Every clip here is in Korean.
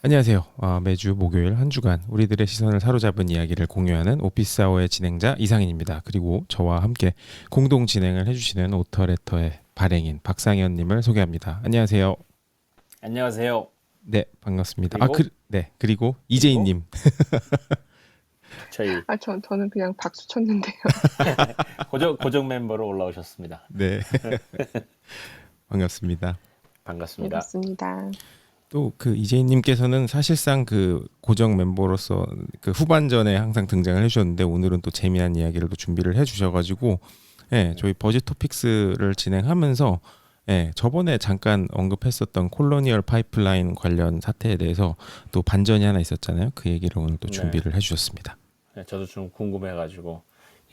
안녕하세요. 매주 목요일 한 주간 우리들의 시선을 사로잡은 이야기를 공유하는 오피스아워의 진행자 이상인입니다. 그리고 저와 함께 공동 진행을 해주시는 오터레터의 발행인 박상현님을 소개합니다. 안녕하세요. 안녕하세요. 네, 반갑습니다. 그리고 네, 그리고 그리고 이재희님. 저희 저는 그냥 박수 쳤는데요. 고정 멤버로 올라오셨습니다. 네, 반갑습니다. 반갑습니다. 반갑습니다. 또 그 이재희님께서는 사실상 그 고정 멤버로서 그 후반전에 항상 등장을 해주셨는데 오늘은 또 재미난 이야기를 또 준비를 해주셔가지고 저희 버짓 토픽스를 진행하면서 저번에 잠깐 언급했었던 콜로니얼 파이프라인 관련 사태에 대해서 또 반전이 하나 있었잖아요. 그 얘기를 오늘 또 준비를 해주셨습니다. 네, 저도 좀 궁금해가지고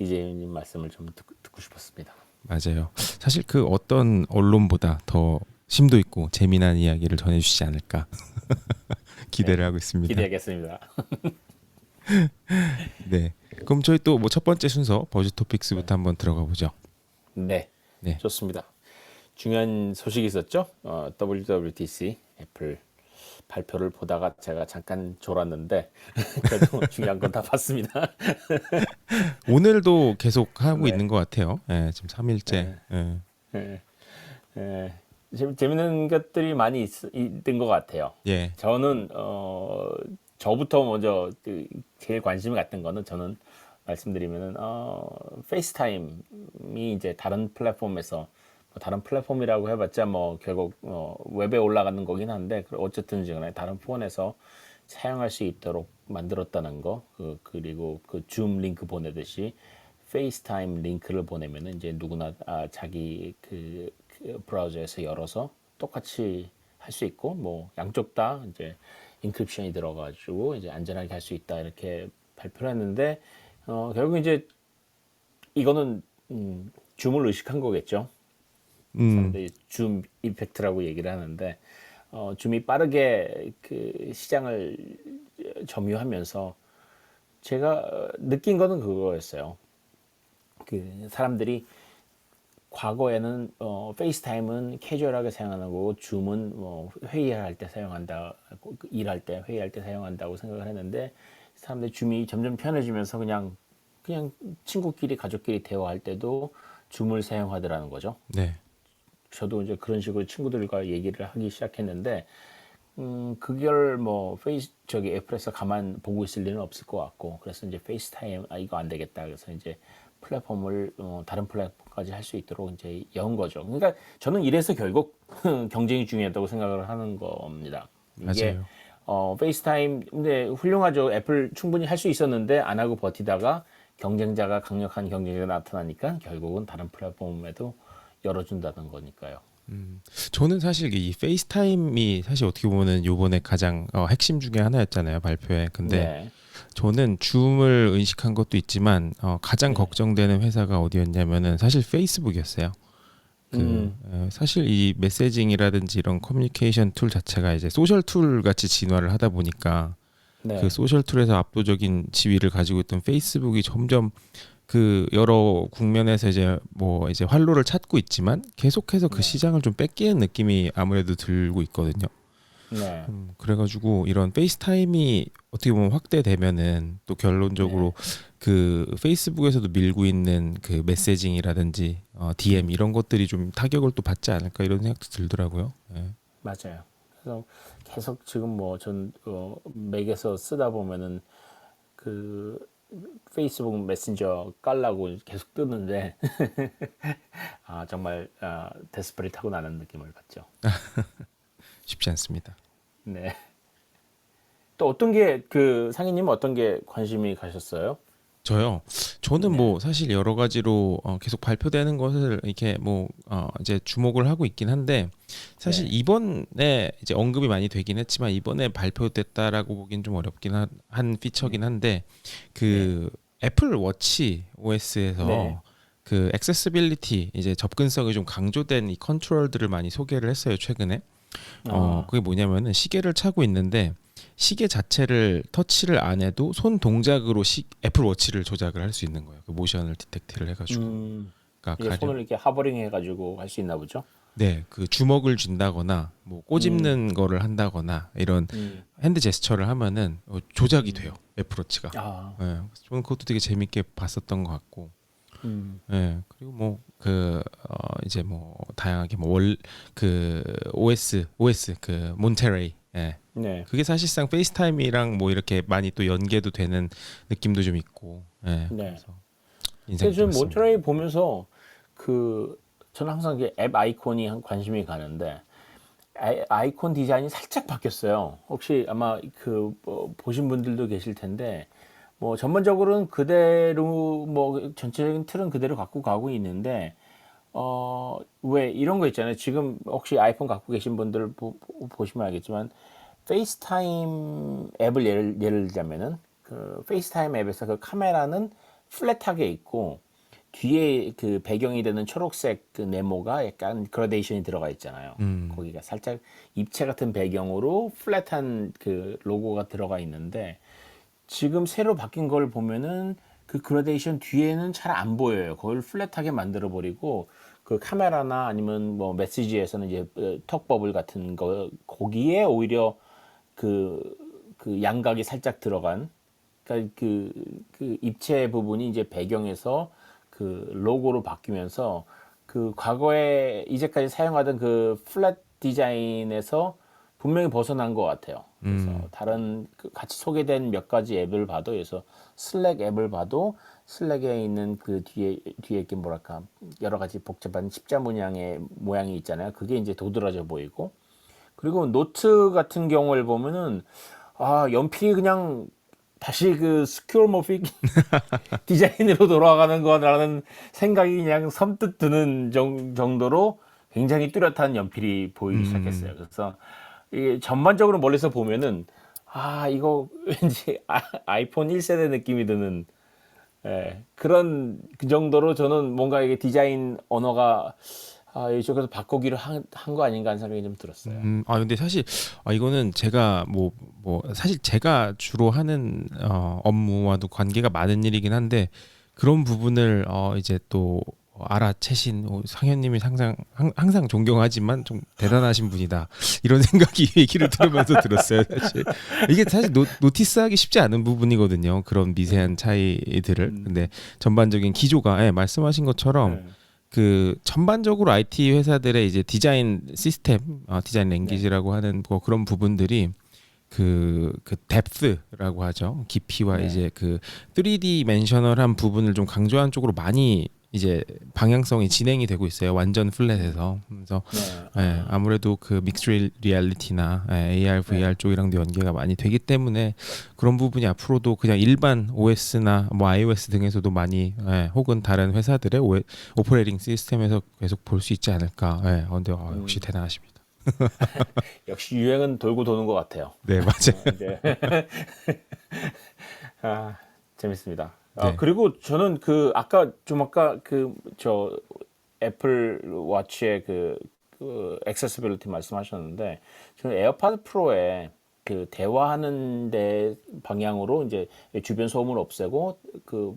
이재윤님 말씀을 좀 듣고 싶었습니다. 맞아요. 사실 그 어떤 언론보다 더 심도 있고 재미난 이야기를 전해주시지 않을까 기대를 하고 있습니다. 기대하겠습니다. 네. 그럼 저희 또 뭐 첫 번째 순서 버짓 토픽스부터 한번 들어가 보죠. 네, 네. 좋습니다. 중요한 소식이 있었죠. WWDC 애플 발표를 보다가 제가 잠깐 졸았는데 그래도 중요한 건 다 봤습니다. 오늘도 계속 하고 네. 있는 것 같아요. 지금 3일째. 예, 재밌는 것들이 많이 있는 것 같아요. 예. 저는 저부터 먼저 제일 관심이 갔던 거는 저는 말씀드리면은 페이스타임이 이제 다른 플랫폼에서 다른 플랫폼이라고 해봤자 뭐 결국 웹에 올라가는 거긴 한데 어쨌든 간에 다른 폰에서 사용할 수 있도록 만들었다는 거 그리고 그 줌 링크 보내듯이 페이스타임 링크를 보내면은 이제 누구나 자기 그 브라우저에서 열어서 똑같이 할 수 있고 뭐 양쪽 다 이제 인크립션이 들어가지고 이제 안전하게 할 수 있다 이렇게 발표를 했는데 결국 이제 이거는 줌을 의식한 거겠죠. 사람들이 줌 이펙트라고 얘기를 하는데 줌이 빠르게 그 시장을 점유하면서 제가 느낀 거는 그거였어요. 그 사람들이 과거에는 페이스타임은 캐주얼하게 사용하는 거고 줌은 뭐 회의할 때 사용한다, 일할 때 회의할 때 사용한다고 생각을 했는데 사람들이 줌이 점점 편해지면서 그냥 친구끼리 가족끼리 대화할 때도 줌을 사용하더라는 거죠. 네. 저도 이제 그런 식으로 친구들과 얘기를 하기 시작했는데 그걸 뭐 애플에서 가만 보고 있을 일은 없을 것 같고 그래서 이제 페이스타임 이거 안 되겠다 그래서 이제 플랫폼을 다른 플랫폼까지 할 수 있도록 이제 연 거죠. 그러니까 저는 이래서 결국 경쟁이 중요하다고 생각을 하는 겁니다. 이게 맞아요. 페이스타임 근데 훌륭하죠. 애플 충분히 할 수 있었는데 안 하고 버티다가 강력한 경쟁자가 나타나니까 결국은 다른 플랫폼에도 열어준다는 거니까요. 저는 사실 이 페이스타임이 사실 어떻게 보면은 요번에 가장 핵심 중에 하나였잖아요, 발표에. 근데 네. 저는 줌을 의식한 것도 있지만 가장 걱정되는 회사가 어디였냐면은 사실 페이스북이었어요. 사실 이 메시징이라든지 이런 커뮤니케이션 툴 자체가 이제 소셜 툴 같이 진화를 하다 보니까 네. 그 소셜 툴에서 압도적인 지위를 가지고 있던 페이스북이 점점 그 여러 국면에서 이제 뭐 이제 활로를 찾고 있지만 계속해서 그 시장을 좀 뺏기는 느낌이 아무래도 들고 있거든요. 네. 그래가지고 이런 페이스타임이 어떻게 보면 확대되면은 또 결론적으로 그 페이스북에서도 밀고 있는 그 메시징이라든지 DM 이런 것들이 좀 타격을 또 받지 않을까 이런 생각도 들더라고요. 네. 맞아요. 그래서 계속 지금 뭐 전 맥에서 쓰다 보면은 그 페이스북 메신저 깔라고 계속 뜨는데 정말 데스퍼릿하고 나는 느낌을 받죠. 쉽지 않습니다. 네. 또 어떤 게 그 상희님 어떤 게 관심이 가셨어요? 저는 뭐 사실 여러 가지로 계속 발표되는 것을 이렇게 뭐 이제 주목을 하고 있긴 한데 사실 이번에 이제 언급이 많이 되긴 했지만 이번에 발표됐다라고 보긴 좀 어렵긴 한 피처긴 한데 그 애플 워치 OS에서 그 액세시빌리티 이제 접근성이 좀 강조된 이 컨트롤들을 많이 소개를 했어요 최근에. 그게 뭐냐면은 시계를 차고 있는데 시계 자체를 터치를 안 해도 손 동작으로 애플워치를 조작을 할 수 있는 거예요. 그 모션을 디텍트를 해가지고. 이게 그러니까 손을 이렇게 하버링 해가지고 할 수 있나 보죠? 네, 그 주먹을 쥔다거나 뭐 꼬집는 거를 한다거나 이런 핸드 제스처를 하면은 조작이 돼요. 애플워치가. 아, 예, 저는 그것도 되게 재밌게 봤었던 것 같고. 음, 예, 그리고 뭐 그 이제 뭐 다양하게 뭐 월 그 OS 그 몬테레이. 예. 네, 그게 사실상 페이스타임이랑 뭐 이렇게 많이 또 연계도 되는 느낌도 좀 있고. 예. 네. 그래서 인상 그래서 좀 깊었습니다. 몬터레이 보면서 그 저는 항상 이게 앱 아이콘이 관심이 가는데 아이콘 디자인이 살짝 바뀌었어요. 혹시 아마 보신 분들도 계실 텐데 뭐 전반적으로는 그대로 뭐 전체적인 틀은 그대로 갖고 가고 있는데 왜 이런 거 있잖아요. 지금 혹시 아이폰 갖고 계신 분들 보시면 알겠지만 페이스타임 앱을 예를 들자면은 그 페이스타임 앱에서 그 카메라는 플랫하게 있고 뒤에 그 배경이 되는 초록색 그 네모가 약간 그라데이션이 들어가 있잖아요. 거기가 살짝 입체 같은 배경으로 플랫한 그 로고가 들어가 있는데 지금 새로 바뀐 걸 보면은 그 그라데이션 뒤에는 잘 안 보여요. 그걸 플랫하게 만들어 버리고 그 카메라나 아니면 뭐 메시지에서는 이제 턱 버블 같은 거 거기에 오히려 그, 그 양각이 살짝 들어간 그러니까 그 입체 부분이 이제 배경에서 그 로고로 바뀌면서 그 과거에 이제까지 사용하던 그 플랫 디자인에서 분명히 벗어난 것 같아요. 그래서 다른 같이 소개된 몇 가지 앱을 봐도 그래서 슬랙 앱을 봐도 슬랙에 있는 그 뒤에 이렇게 뭐랄까 여러 가지 복잡한 십자 문양의 모양이 있잖아요. 그게 이제 도드라져 보이고 그리고 노트 같은 경우를 보면은 연필이 그냥 다시 그 스큐어모픽 디자인으로 돌아가는 거라는 생각이 그냥 섬뜩 드는 정도로 굉장히 뚜렷한 연필이 보이기 시작했어요. 그래서 이게 전반적으로 멀리서 보면은 이거 왠지 아이폰 1세대 느낌이 드는 그런 그 정도로 저는 뭔가 이게 디자인 언어가 이쪽에서 바꾸기로 한 거 아닌가 하는 생각이 좀 들었어요. 근데 사실 이거는 제가 사실 제가 주로 하는 업무와도 관계가 많은 일이긴 한데 그런 부분을 이제 또 알아채신 상현님이 항상 존경하지만 좀 대단하신 분이다 이런 생각이 얘기를 들으면서 들었어요. 사실 이게 사실 노티스하기 쉽지 않은 부분이거든요. 그런 미세한 차이들을. 근데 전반적인 기조가 말씀하신 것처럼 네. 그 전반적으로 IT 회사들의 이제 디자인 시스템, 디자인 네. 랭귀지라고 하는 뭐 그런 부분들이 그 뎁스라고 하죠. 깊이와 네. 이제 그 3디멘셔널한 부분을 좀 강조한 쪽으로 많이 이제 방향성이 진행이 되고 있어요. 완전 플랫에서. 그래서 네. 아무래도 그 믹스 리얼리티나 AR, 네. VR 쪽이랑도 연계가 많이 되기 때문에 그런 부분이 앞으로도 그냥 일반 OS나 뭐 iOS 등에서도 많이 혹은 다른 회사들의 오퍼레이팅 시스템에서 계속 볼 수 있지 않을까. 근데 역시 대단하십니다. 역시 유행은 돌고 도는 것 같아요. 네, 맞아요. 이제 재밌습니다. 네. 그리고 저는 아까 저 애플 워치의 그 액세시빌리티 말씀하셨는데 저는 에어팟 프로에 그 대화하는 데 방향으로 이제 주변 소음을 없애고 그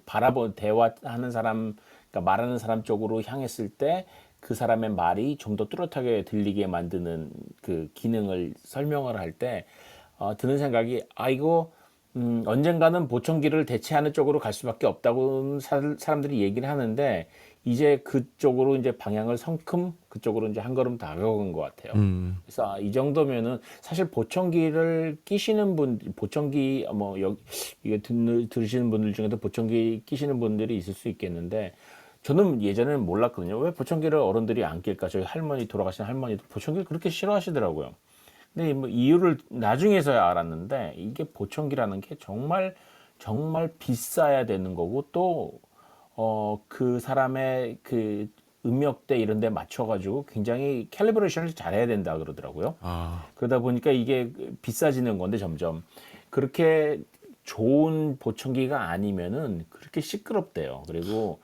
대화하는 사람 그러니까 말하는 사람 쪽으로 향했을 때 그 사람의 말이 좀 더 뚜렷하게 들리게 만드는 그 기능을 설명을 할 때 드는 생각이 이거 언젠가는 보청기를 대체하는 쪽으로 갈 수밖에 없다고 사람들이 얘기를 하는데 이제 그쪽으로 이제 방향을 성큼 그쪽으로 이제 한 걸음 다가간 것 같아요. 그래서 이 정도면은 사실 보청기를 끼시는 보청기 이게 들으시는 분들 중에도 보청기 끼시는 분들이 있을 수 있겠는데 저는 예전에는 몰랐거든요. 왜 보청기를 어른들이 안 낄까? 저희 돌아가신 할머니도 보청기를 그렇게 싫어하시더라고요. 근데 뭐 이유를 나중에서야 알았는데 이게 보청기라는 게 정말 정말 비싸야 되는 거고 또 그 사람의 그 음역대 이런 데 맞춰가지고 굉장히 캘리브레이션을 잘해야 된다 그러더라고요. 그러다 보니까 이게 비싸지는 건데 점점 그렇게 좋은 보청기가 아니면은 그렇게 시끄럽대요. 그리고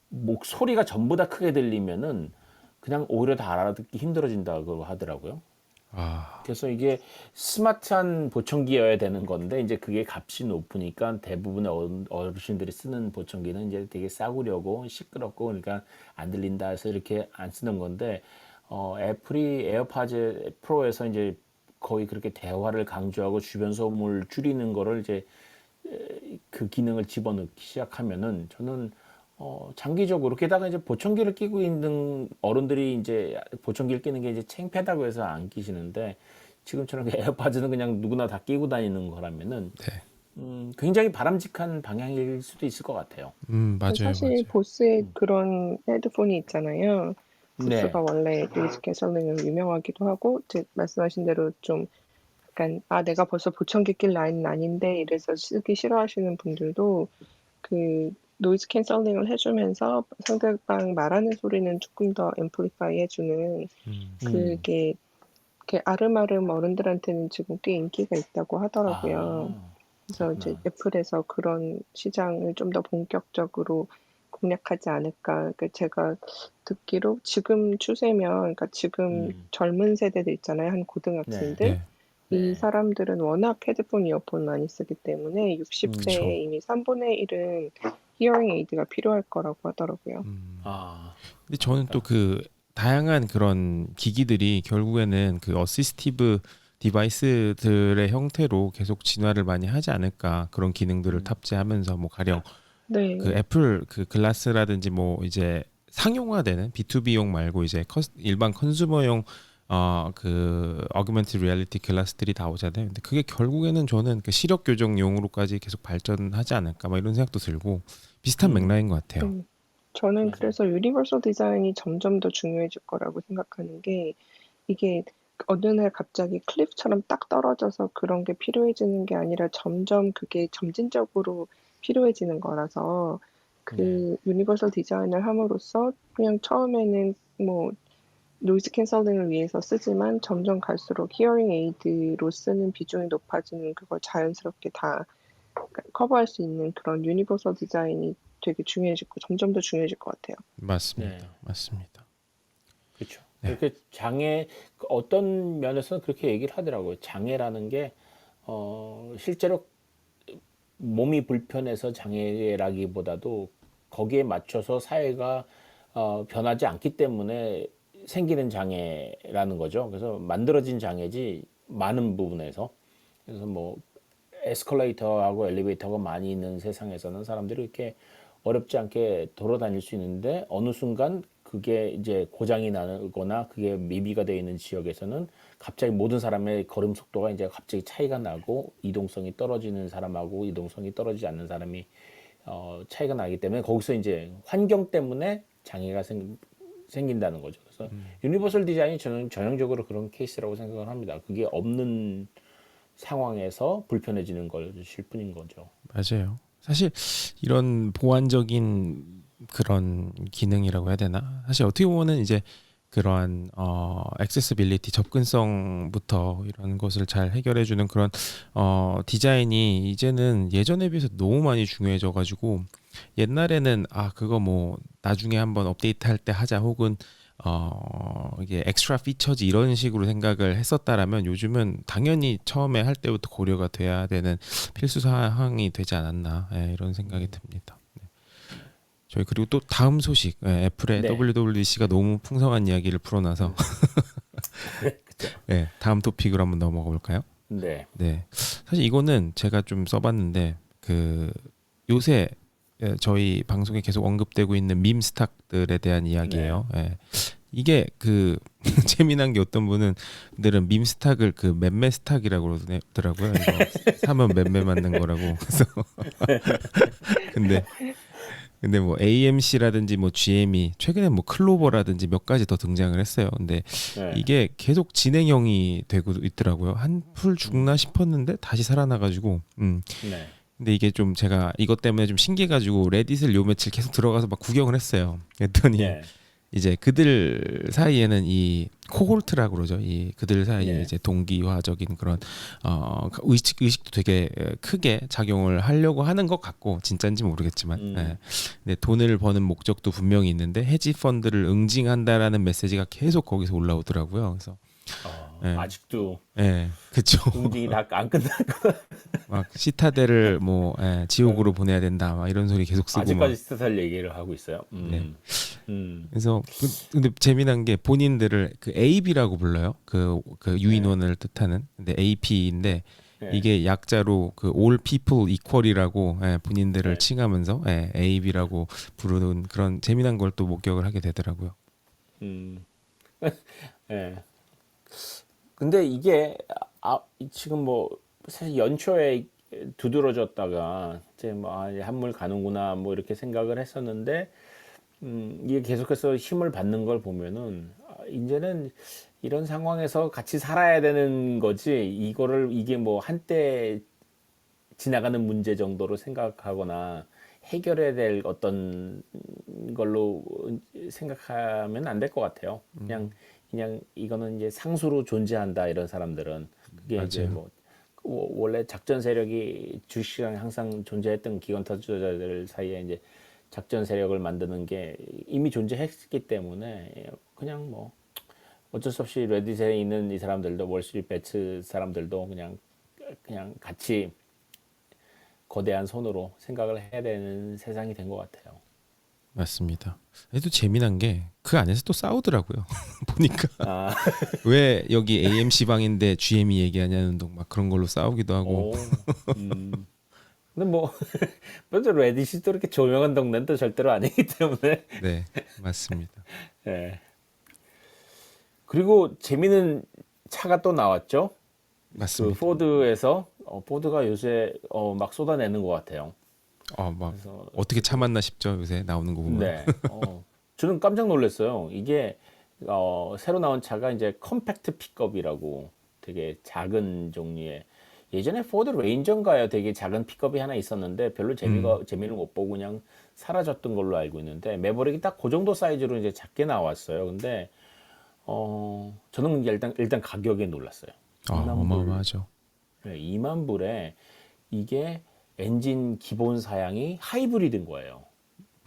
목소리가 전부 다 크게 들리면은 그냥 오히려 다 알아듣기 힘들어진다고 하더라고요. 그래서 이게 스마트한 보청기여야 되는 건데 이제 그게 값이 높으니까 대부분의 어르신들이 쓰는 보청기는 이제 되게 싸구려고 시끄럽고 그러니까 안 들린다 해서 이렇게 안 쓰는 건데 애플이 에어팟 프로에서 이제 거의 그렇게 대화를 강조하고 주변 소음을 줄이는 거를 이제 그 기능을 집어넣기 시작하면은 저는 장기적으로 게다가 이제 보청기를 끼고 있는 어른들이 이제 보청기를 끼는 게 이제 창피하다고 해서 안 끼시는데 지금처럼 에어팟은 그냥 누구나 다 끼고 다니는 거라면은 네. 굉장히 바람직한 방향일 수도 있을 것 같아요. 맞아요, 사실 맞아요. 보스의 그런 헤드폰이 있잖아요. 보스가 네, 원래 노이즈 캔슬링으로 유명하기도 하고, 말씀하신 대로 좀 약간 내가 벌써 보청기 낄 나이는 아닌데 이래서 쓰기 싫어하시는 분들도 그 노이즈 캔슬링을 해주면서 상대방 말하는 소리는 조금 더 앰플리파이 해주는 음, 음, 그게 아름아름 어른들한테는 지금 꽤 인기가 있다고 하더라고요. 아, 그래서 이제 그렇구나. 애플에서 그런 시장을 좀 더 본격적으로 공략하지 않을까. 그러니까 제가 듣기로 지금 추세면, 그러니까 지금 음, 젊은 세대들 있잖아요. 한 네, 고등학생들. 네, 이 네, 사람들은 워낙 헤드폰, 이어폰 많이 쓰기 때문에 그렇죠. 60대에 이미 3분의 1은 히어링 에이드가 필요할 거라고 하더라고요. 아, 근데 저는 또 맞다. 그 다양한 그런 기기들이 결국에는 그 어시스티브 디바이스들의 형태로 계속 진화를 많이 하지 않을까 그런 기능들을 탑재하면서 뭐 가령 그 네, 애플 그 글라스라든지 뭐 이제 상용화되는 B2B용 말고 이제 일반 컨슈머용 그 어규먼티드 리얼리티 글라스들이 나오잖아요. 근데 그게 결국에는 저는 그 시력 교정용으로까지 계속 발전하지 않을까 막 이런 생각도 들고 비슷한 음, 맥락인 것 같아요. 네. 저는 맞아요. 그래서 유니버설 디자인이 점점 더 중요해질 거라고 생각하는 게 이게 어느 날 갑자기 클리프처럼 딱 떨어져서 그런 게 필요해지는 게 아니라 점점 그게 점진적으로 필요해지는 거라서 네. 그 유니버설 디자인을 함으로써 그냥 처음에는 뭐 노이즈 캔슬링을 위해서 쓰지만 점점 갈수록 히어링 에이드로 쓰는 비중이 높아지는 그걸 자연스럽게 다 커버할 수 있는 그런 유니버설 디자인이 되게 중요해질 거 점점 더 중요해질 것 같아요. 네. 맞습니다. 맞습니다. 그렇죠. 네. 그렇게 장애 어떤 면에서는 그렇게 얘기를 하더라고요. 장애라는 게 실제로 몸이 불편해서 장애라기보다도 거기에 맞춰서 사회가 변하지 않기 때문에 생기는 장애라는 거죠. 그래서 만들어진 장애지 많은 부분에서 그래서 뭐 에스컬레이터하고 엘리베이터가 많이 있는 세상에서는 사람들이 이렇게 어렵지 않게 돌아다닐 수 있는데 어느 순간 그게 이제 고장이 나거나 그게 미비가 되어 있는 지역에서는 갑자기 모든 사람의 걸음 속도가 이제 갑자기 차이가 나고 이동성이 떨어지는 사람하고 이동성이 떨어지지 않는 사람이 차이가 나기 때문에 거기서 이제 환경 때문에 장애가 생긴다는 거죠. 그래서 유니버설 디자인이 저는 전형적으로 그런 케이스라고 생각을 합니다. 그게 없는 상황에서 불편해지는 것일 뿐인 거죠. 맞아요. 사실 이런 보완적인 그런 기능이라고 해야 되나? 사실 어떻게 보면은 이제 그러한 액세서빌리티 접근성부터 이런 것을 잘 해결해 주는 그런 디자인이 이제는 예전에 비해서 너무 많이 중요해져 가지고 옛날에는 그거 뭐 나중에 한번 업데이트할 때 하자 혹은 이게 엑스트라 피처지 이런 식으로 생각을 했었다라면 요즘은 당연히 처음에 할 때부터 고려가 돼야 되는 필수 사항이 되지 않았나 이런 생각이 듭니다. 네. 저희 그리고 또 다음 소식 애플의 네, WWDC가 너무 풍성한 이야기를 풀어놔서 네, 다음 토픽으로 한번 넘어가 볼까요? 네, 네, 사실 이거는 제가 좀 써봤는데 그 요새 저희 방송에 계속 언급되고 있는 밈 스탁들에 대한 네. 이야기예요. 예. 이게 그 재미난 게 어떤 분들은 밈 스탁을 그 맴매 스탁이라고 그러더라고요. 이거 사면 맴매 맞는 거라고. 그래서 근데 뭐 AMC라든지 뭐 GM이 최근에 뭐 클로버라든지 몇 가지 더 등장을 했어요. 근데 네. 이게 계속 진행형이 되고 있더라고요. 한풀 죽나 싶었는데 다시 살아나가지고 네. 근데 이게 좀 제가 이것 때문에 좀 신기해가지고 레딧을 요 며칠 계속 들어가서 막 구경을 했어요. 그랬더니 네. 이제 그들 사이에는 이 코홀트라고 그러죠. 이 그들 사이에 네. 이제 동기화적인 그런 의식도 되게 크게 작용을 하려고 하는 것 같고 진짜인지 모르겠지만, 근데 돈을 버는 목적도 분명히 있는데 헤지 펀드를 응징한다라는 메시지가 계속 거기서 올라오더라고요. 그래서 예. 아직도 예, 그쵸. 응징이 다 안 끝났고 막 시타델을 뭐 지옥으로 보내야 된다, 막 이런 소리 계속 쓰고 막. 아직까지 스타살 얘기를 하고 있어요. 네. 음. 그래서 근데 재미난 게 본인들을 그 AB라고 불러요. 그 유인원을 뜻하는. 근데 AP인데 네. 이게 약자로 그 All People Equal이라고 본인들을 네. 칭하면서 AB라고 부르는 그런 재미난 걸 또 목격을 하게 되더라고요. 예. 근데 이게 지금 뭐 사실 연초에 두드러졌다가 이제 뭐 이제 한물 가는구나 뭐 이렇게 생각을 했었는데 이게 계속해서 힘을 받는 걸 보면은 이제는 이런 상황에서 같이 살아야 되는 거지 이게 뭐 한때 지나가는 문제 정도로 생각하거나 해결해야 될 어떤 걸로 생각하면 안 될 것 같아요. 그냥 이거는 이제 상수로 존재한다 이런 사람들은 그게 이제 맞아요. 뭐 원래 작전 세력이 주식시장에 항상 존재했던 기관 투자자들 사이에 이제 작전 세력을 만드는 게 이미 존재했기 때문에 그냥 뭐 어쩔 수 없이 레딧에 있는 이 사람들도 월스트리트 배츠 사람들도 그냥 같이 거대한 손으로 생각을 해야 되는 세상이 된 것 같아요. 맞습니다. 그래도 재미난 게 그 안에서 또 싸우더라고요. 보니까 아, 왜 여기 AMC 방인데 GM이 얘기하냐는 둥 막 그런 걸로 싸우기도 하고. 오, 근데 뭐 먼저 레딧이 또 이렇게 조명한 동네는 또 절대로 아니기 때문에. 네, 맞습니다. 예. 그리고 재미있는 차가 또 나왔죠. 그 맞습니다. 포드에서 포드가 요새 막 쏟아내는 것 같아요. 막 그래서 어떻게 참았나 싶죠, 요새 나오는 거 보면. 네, 저는 깜짝 놀랐어요. 이게 새로 나온 차가 이제 컴팩트 픽업이라고 되게 작은 종류의 예전에 포드 레인저인가요? 되게 작은 픽업이 하나 있었는데 별로 재미를 못 보고 그냥 사라졌던 걸로 알고 있는데 매버릭이 딱 그 정도 사이즈로 이제 작게 나왔어요. 근데 저는 일단 가격에 놀랐어요. 2만 불. 어마어마하죠. 네, 2만 불에 이게 엔진 기본 사양이 하이브리드인 거예요.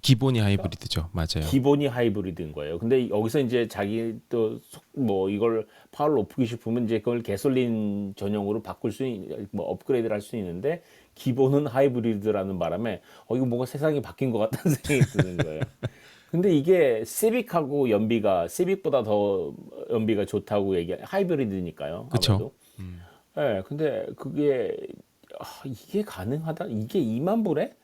기본이 하이브리드죠, 맞아요. 기본이 하이브리드인 거예요. 근데 여기서 이제 자기 또 뭐 이걸 파워를 높이고 싶으면 이제 그걸 가솔린 전용으로 바꿀 뭐 업그레이드를 할 수 있는데 기본은 하이브리드라는 바람에 이거 뭔가 세상이 바뀐 것 같다는 생각이 드는 거예요. 근데 이게 시빅하고 시빅보다 더 연비가 좋다고 하이브리드니까요. 그쵸? 아무래도. 네, 근데 이게 가능하다? 이게 2만 불에?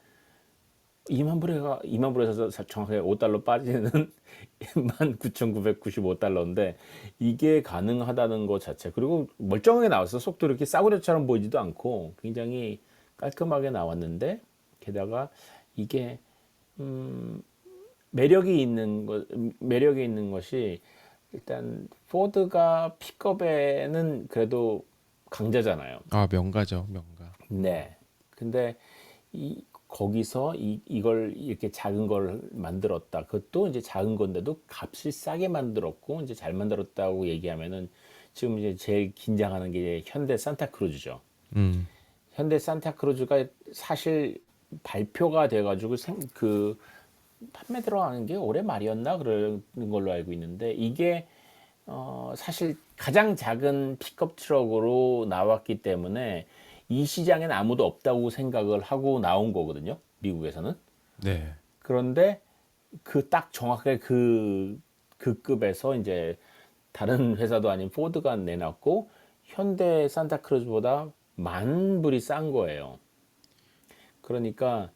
2만 불에서 정확하게 $5 빠지는 19,995달러인데 이게 가능하다는 것 자체 그리고 멀쩡하게 나왔어. 속도 이렇게 싸구려처럼 보이지도 않고 굉장히 깔끔하게 나왔는데 게다가 이게 매력이 있는 것이 일단 포드가 픽업에는 그래도 강자잖아요. 명가죠, 명가. 네. 근데 거기서 이걸 이렇게 작은 걸 만들었다. 그것도 이제 작은 건데도 값이 싸게 만들었고 이제 잘 만들었다고 얘기하면은 지금 이제 제일 긴장하는 게 현대 산타크루즈죠. 현대 산타크루즈가 사실 발표가 돼가지고 판매 들어가는 게 올해 말이었나 그러는 걸로 알고 있는데 이게 사실 가장 작은 픽업 트럭으로 나왔기 때문에 이 시장에는 아무도 없다고 생각을 하고 나온 거거든요. 미국에서는. 네. 그런데 딱 정확하게 그 급에서 이제 다른 회사도 아닌 포드가 내놨고 현대 산타크루즈보다 10,000불이 싼 거예요. 그러니까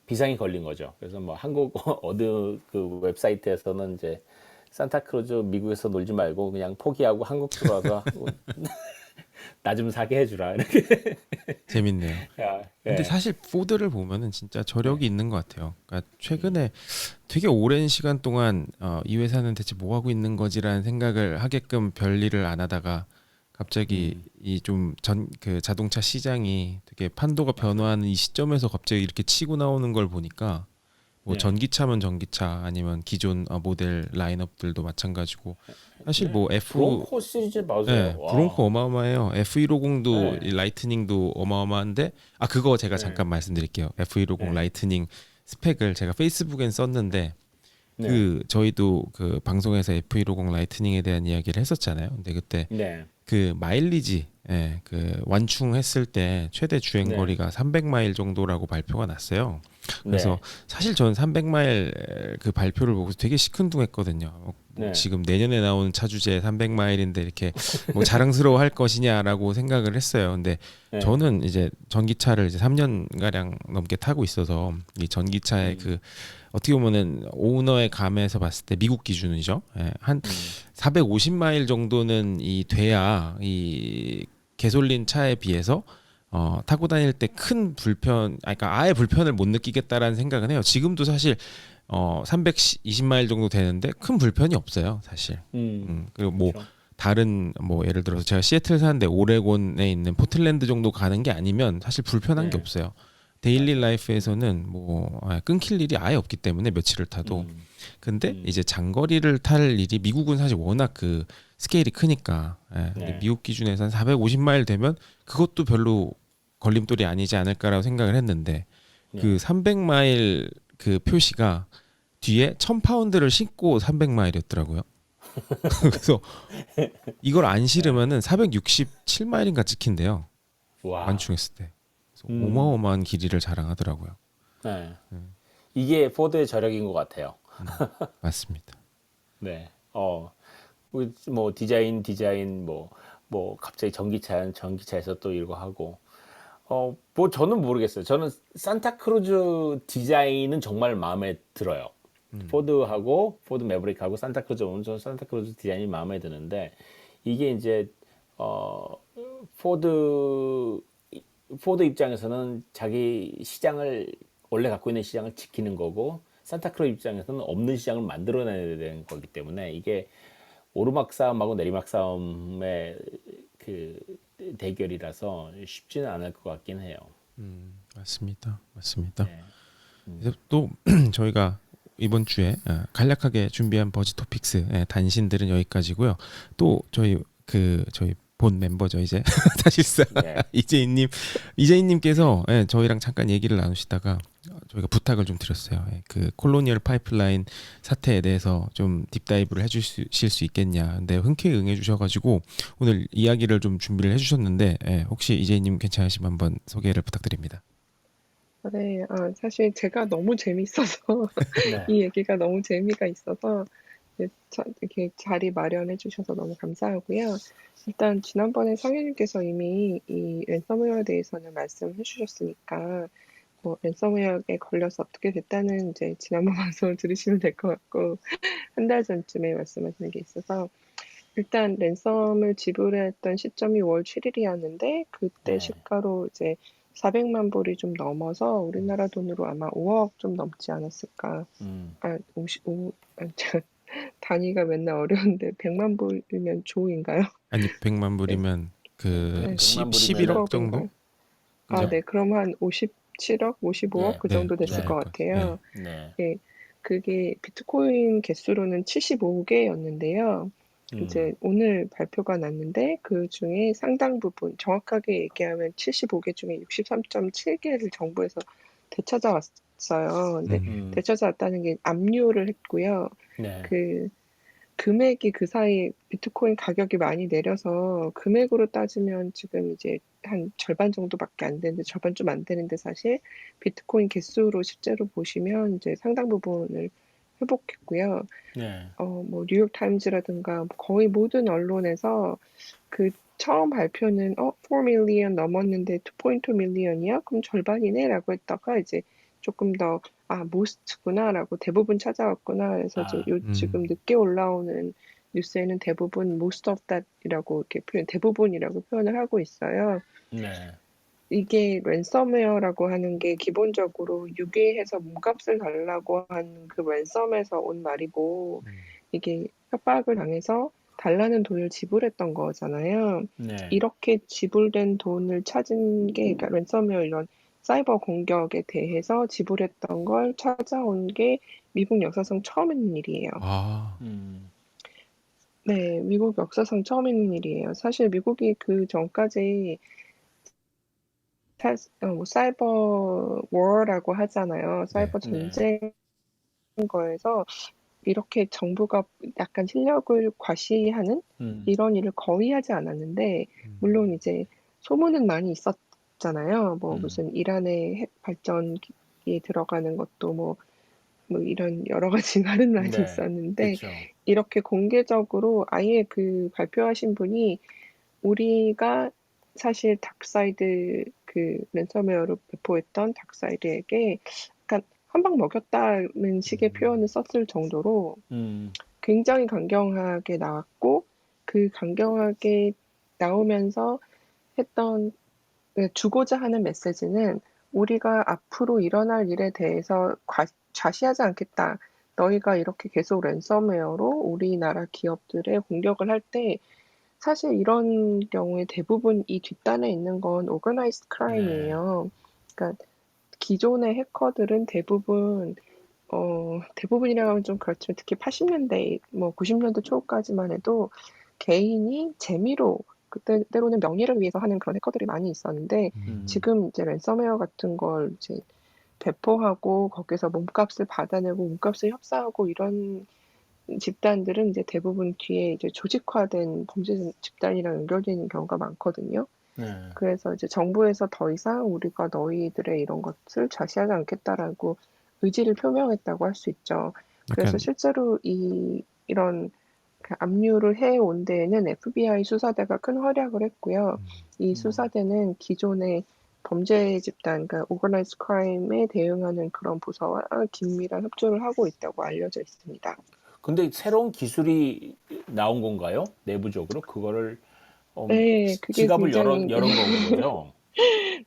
비상이 걸린 거죠. 그래서 뭐 한국 어느 그 웹사이트에서는 이제 산타크루즈 미국에서 놀지 말고 그냥 포기하고 한국 들어와서 나 좀 사게 해주라 이렇게. 재밌네요. 근데 예. 사실 포드를 보면은 진짜 저력이 있는 것 같아요. 그러니까 최근에 되게 오랜 시간 동안 이 회사는 대체 뭐 하고 있는 거지라는 생각을 하게끔 별일을 안 하다가 갑자기 이 좀 그 자동차 시장이 되게 판도가 변화하는 이 시점에서 갑자기 이렇게 치고 나오는 걸 보니까 뭐 네. 전기차면 전기차 아니면 기존 모델 라인업들도 마찬가지고 사실 뭐 브롱코 시리즈 맞아요. 네, 와. 브롱코 어마어마해요. F150도 네. 이 라이트닝도 어마어마한데 그거 제가 네. 잠깐 말씀드릴게요. F150 네. 라이트닝 스펙을 제가 페이스북엔 썼는데 네. 저희도 그 방송에서 F150 라이트닝에 대한 이야기를 했었잖아요. 근데 그때 네. 그 마일리지, 그 완충했을 때 최대 주행 네. 거리가 300마일 정도라고 발표가 났어요. 그래서 네. 사실 저는 300마일 그 발표를 보고 되게 시큰둥했거든요. 뭐 네. 지금 내년에 나오는 차 주제 300마일인데 이렇게 뭐 자랑스러워할 것이냐라고 생각을 했어요. 근데 네. 저는 이제 전기차를 이제 3년 가량 넘게 타고 있어서 이 전기차의 음. 그 어떻게 보면은 오너의 감에서 봤을 때 미국 기준이죠. 한 음. 450마일 정도는 이 돼야 이 개솔린 차에 비해서 타고 다닐 때 큰 불편, 그러니까 아예 불편을 못 느끼겠다라는 생각은 해요. 지금도 사실 320마일 정도 되는데 큰 불편이 없어요, 사실. 그리고 뭐 그렇죠. 다른 뭐 예를 들어서 제가 시애틀 사는데 오레곤에 있는 포틀랜드 정도 가는 게 아니면 사실 불편한 게 네. 없어요. 데일리 맞아요. 라이프에서는 뭐 끊길 일이 아예 없기 때문에 며칠을 타도. 음. 근데 음. 이제 장거리를 탈 일이 미국은 사실 워낙 그 스케일이 크니까. 근데 네. 미국 기준에서 한 450마일 되면 그것도 별로 걸림돌이 아니지 않을까라고 생각을 했는데 그 네. 300마일 그 표시가 뒤에 1000파운드를 싣고 300마일이었더라고요. 그래서 이걸 안 네. 실으면은 467마일인가 찍힌대요. 와. 완충했을 때. 그래서 음. 어마어마한 길이를 자랑하더라고요. 네. 이게 포드의 저력인 것 같아요. 맞습니다. 네. 뭐 디자인 뭐 갑자기 전기차에서 또 이거 하고 뭐 저는 모르겠어요. 저는 산타크루즈 디자인은 정말 마음에 들어요. 포드 매브릭하고 산타크루즈 오면 저는 산타크루즈 디자인이 마음에 드는데 이게 이제 어 포드 포드 입장에서는 자기 시장을 원래 갖고 있는 시장을 지키는 거고 산타크루즈 입장에서는 없는 시장을 만들어내야 되는 거기 때문에 이게 오르막 싸움하고 내리막 싸움의 그 대결이라서 쉽지는 않을 것 같긴 해요. 맞습니다. 맞습니다. 네. 이제 또 저희가 이번 주에 간략하게 준비한 버즈 토픽스 단신들은 여기까지고요. 또 저희 본 멤버죠 이제 사실상 네. 이재인님께서 저희랑 잠깐 얘기를 나누시다가 저희가 부탁을 좀 드렸어요. 그 콜로니얼 파이프라인 사태에 대해서 좀 딥다이브를 해주실 수 있겠냐. 근데 흔쾌히 응해주셔가지고 오늘 이야기를 좀 준비를 해주셨는데 혹시 이재인님 괜찮으시면 한번 소개를 부탁드립니다. 네, 사실 제가 너무 재밌어서 네. 이 얘기가 너무 재미가 있어서 네, 이렇게 자리 마련해 주셔서 너무 감사하고요. 일단 지난번에 상현님께서 이미 이 랜섬웨어에 대해서는 말씀해 주셨으니까 뭐 랜섬웨어에 걸려서 어떻게 됐다는 이제 지난번 방송을 들으시면 될 것 같고 한 달 전쯤에 말씀하시는 게 있어서 일단 랜섬을 지불했던 시점이 5월 7일이었는데 그때 네. 시가로 이제 400만 불이 좀 넘어서 우리나라 돈으로 아마 5억 좀 넘지 않았을까. 음. 55, 저 단위가 맨날 어려운데 100만 불이면 조인가요? 아니 100만 네, 불이면 그 네, 100만 불이면은 11억 정도? 10억인가요? 그죠? 네, 그럼 한 57억, 55억 네. 그 네, 정도 그 됐을 정도일 것 네. 것 같아요. 같아요. 네. 예, 그게 비트코인 개수로는 75개였는데요. 음. 이제 오늘 발표가 났는데 그 중에 상당 부분, 정확하게 얘기하면 75개 중에 63.7개를 정부에서 되찾아왔어요. 근데 음, 음. 되찾아왔다는 게 압류를 했고요. 네. 그 금액이 그 사이 비트코인 가격이 많이 내려서 금액으로 따지면 지금 이제 한 절반 정도밖에 안 되는데 절반 좀 안 되는데 사실 비트코인 개수로 실제로 보시면 이제 상당 부분을 회복했고요. 네. 뭐 뉴욕 타임즈라든가 거의 모든 언론에서 그 처음 발표는 4 밀리언 넘었는데 2.2 밀리언이야? 그럼 절반이네라고 했다가 이제 조금 더 모스트구나라고 대부분 찾아왔구나. 그래서 이제 아. 지금 음, 늦게 올라오는 뉴스에는 대부분 most of that이라고 이렇게 대부분이라고 표현을 하고 있어요. 네. 이게 랜섬웨어라고 하는 게 기본적으로 유괴해서 몸값을 달라고 하는 그 랜섬에서 온 말이고 이게 협박을 당해서 달라는 돈을 지불했던 거잖아요. 네. 이렇게 지불된 돈을 찾은 게 그러니까 랜섬웨어 이런 사이버 공격에 대해서 지불했던 걸 찾아온 게 미국 역사상 처음 있는 일이에요. 아, 음. 네, 미국 역사상 처음 있는 일이에요. 사실 미국이 그 전까지 뭐 사이버 워라고 하잖아요. 네. 사이버 네. 전쟁 거에서 이렇게 정부가 약간 실력을 과시하는 이런 일을 거의 하지 않았는데, 물론 이제 소문은 많이 있었잖아요. 뭐 무슨 이란의 핵 발전기에 들어가는 것도 뭐 이런 여러 가지 말은 많이 네, 있었는데, 그렇죠. 이렇게 공개적으로 아예 그 발표하신 분이 우리가 사실 닥사이드 그 랜섬웨어로 배포했던 닥사이드에게 약간 한 방 먹였다는 식의 표현을 썼을 정도로 음, 굉장히 강경하게 나왔고, 그 강경하게 나오면서 했던 주고자 하는 메시지는 우리가 앞으로 일어날 일에 대해서 좌시하지 않겠다. 너희가 이렇게 계속 랜섬웨어로 우리나라 기업들의 공격을 할 때 사실 이런 경우에 대부분 이 뒷단에 있는 건 오거나이즈드 네, 크라임이에요. 그러니까 기존의 해커들은 대부분이라고 하면 좀 그렇지만 특히 80년대, 뭐 90년대 초까지만 해도 개인이 재미로 그때 때로는 명예를 위해서 하는 그런 해커들이 많이 있었는데, 지금 이제 랜섬웨어 같은 걸 이제 배포하고 거기서 몸값을 받아내고 몸값을 협사하고 이런 집단들은 이제 대부분 뒤에 이제 조직화된 범죄 집단이랑 연결되어 있는 경우가 많거든요. 네. 그래서 이제 정부에서 더 이상 우리가 너희들의 이런 것을 좌시하지 않겠다라고 의지를 표명했다고 할 수 있죠. 그래서 약간 실제로 이런 그 압류를 해온 데에는 FBI 수사대가 큰 활약을 했고요. 이 수사대는 기존의 범죄 집단, 그러니까 오거나이즈 크라임에 대응하는 그런 부서와 긴밀한 협조를 하고 있다고 알려져 있습니다. 근데 새로운 기술이 나온 건가요? 내부적으로 그거를 네, 그게 지갑을 굉장히 열은 거죠.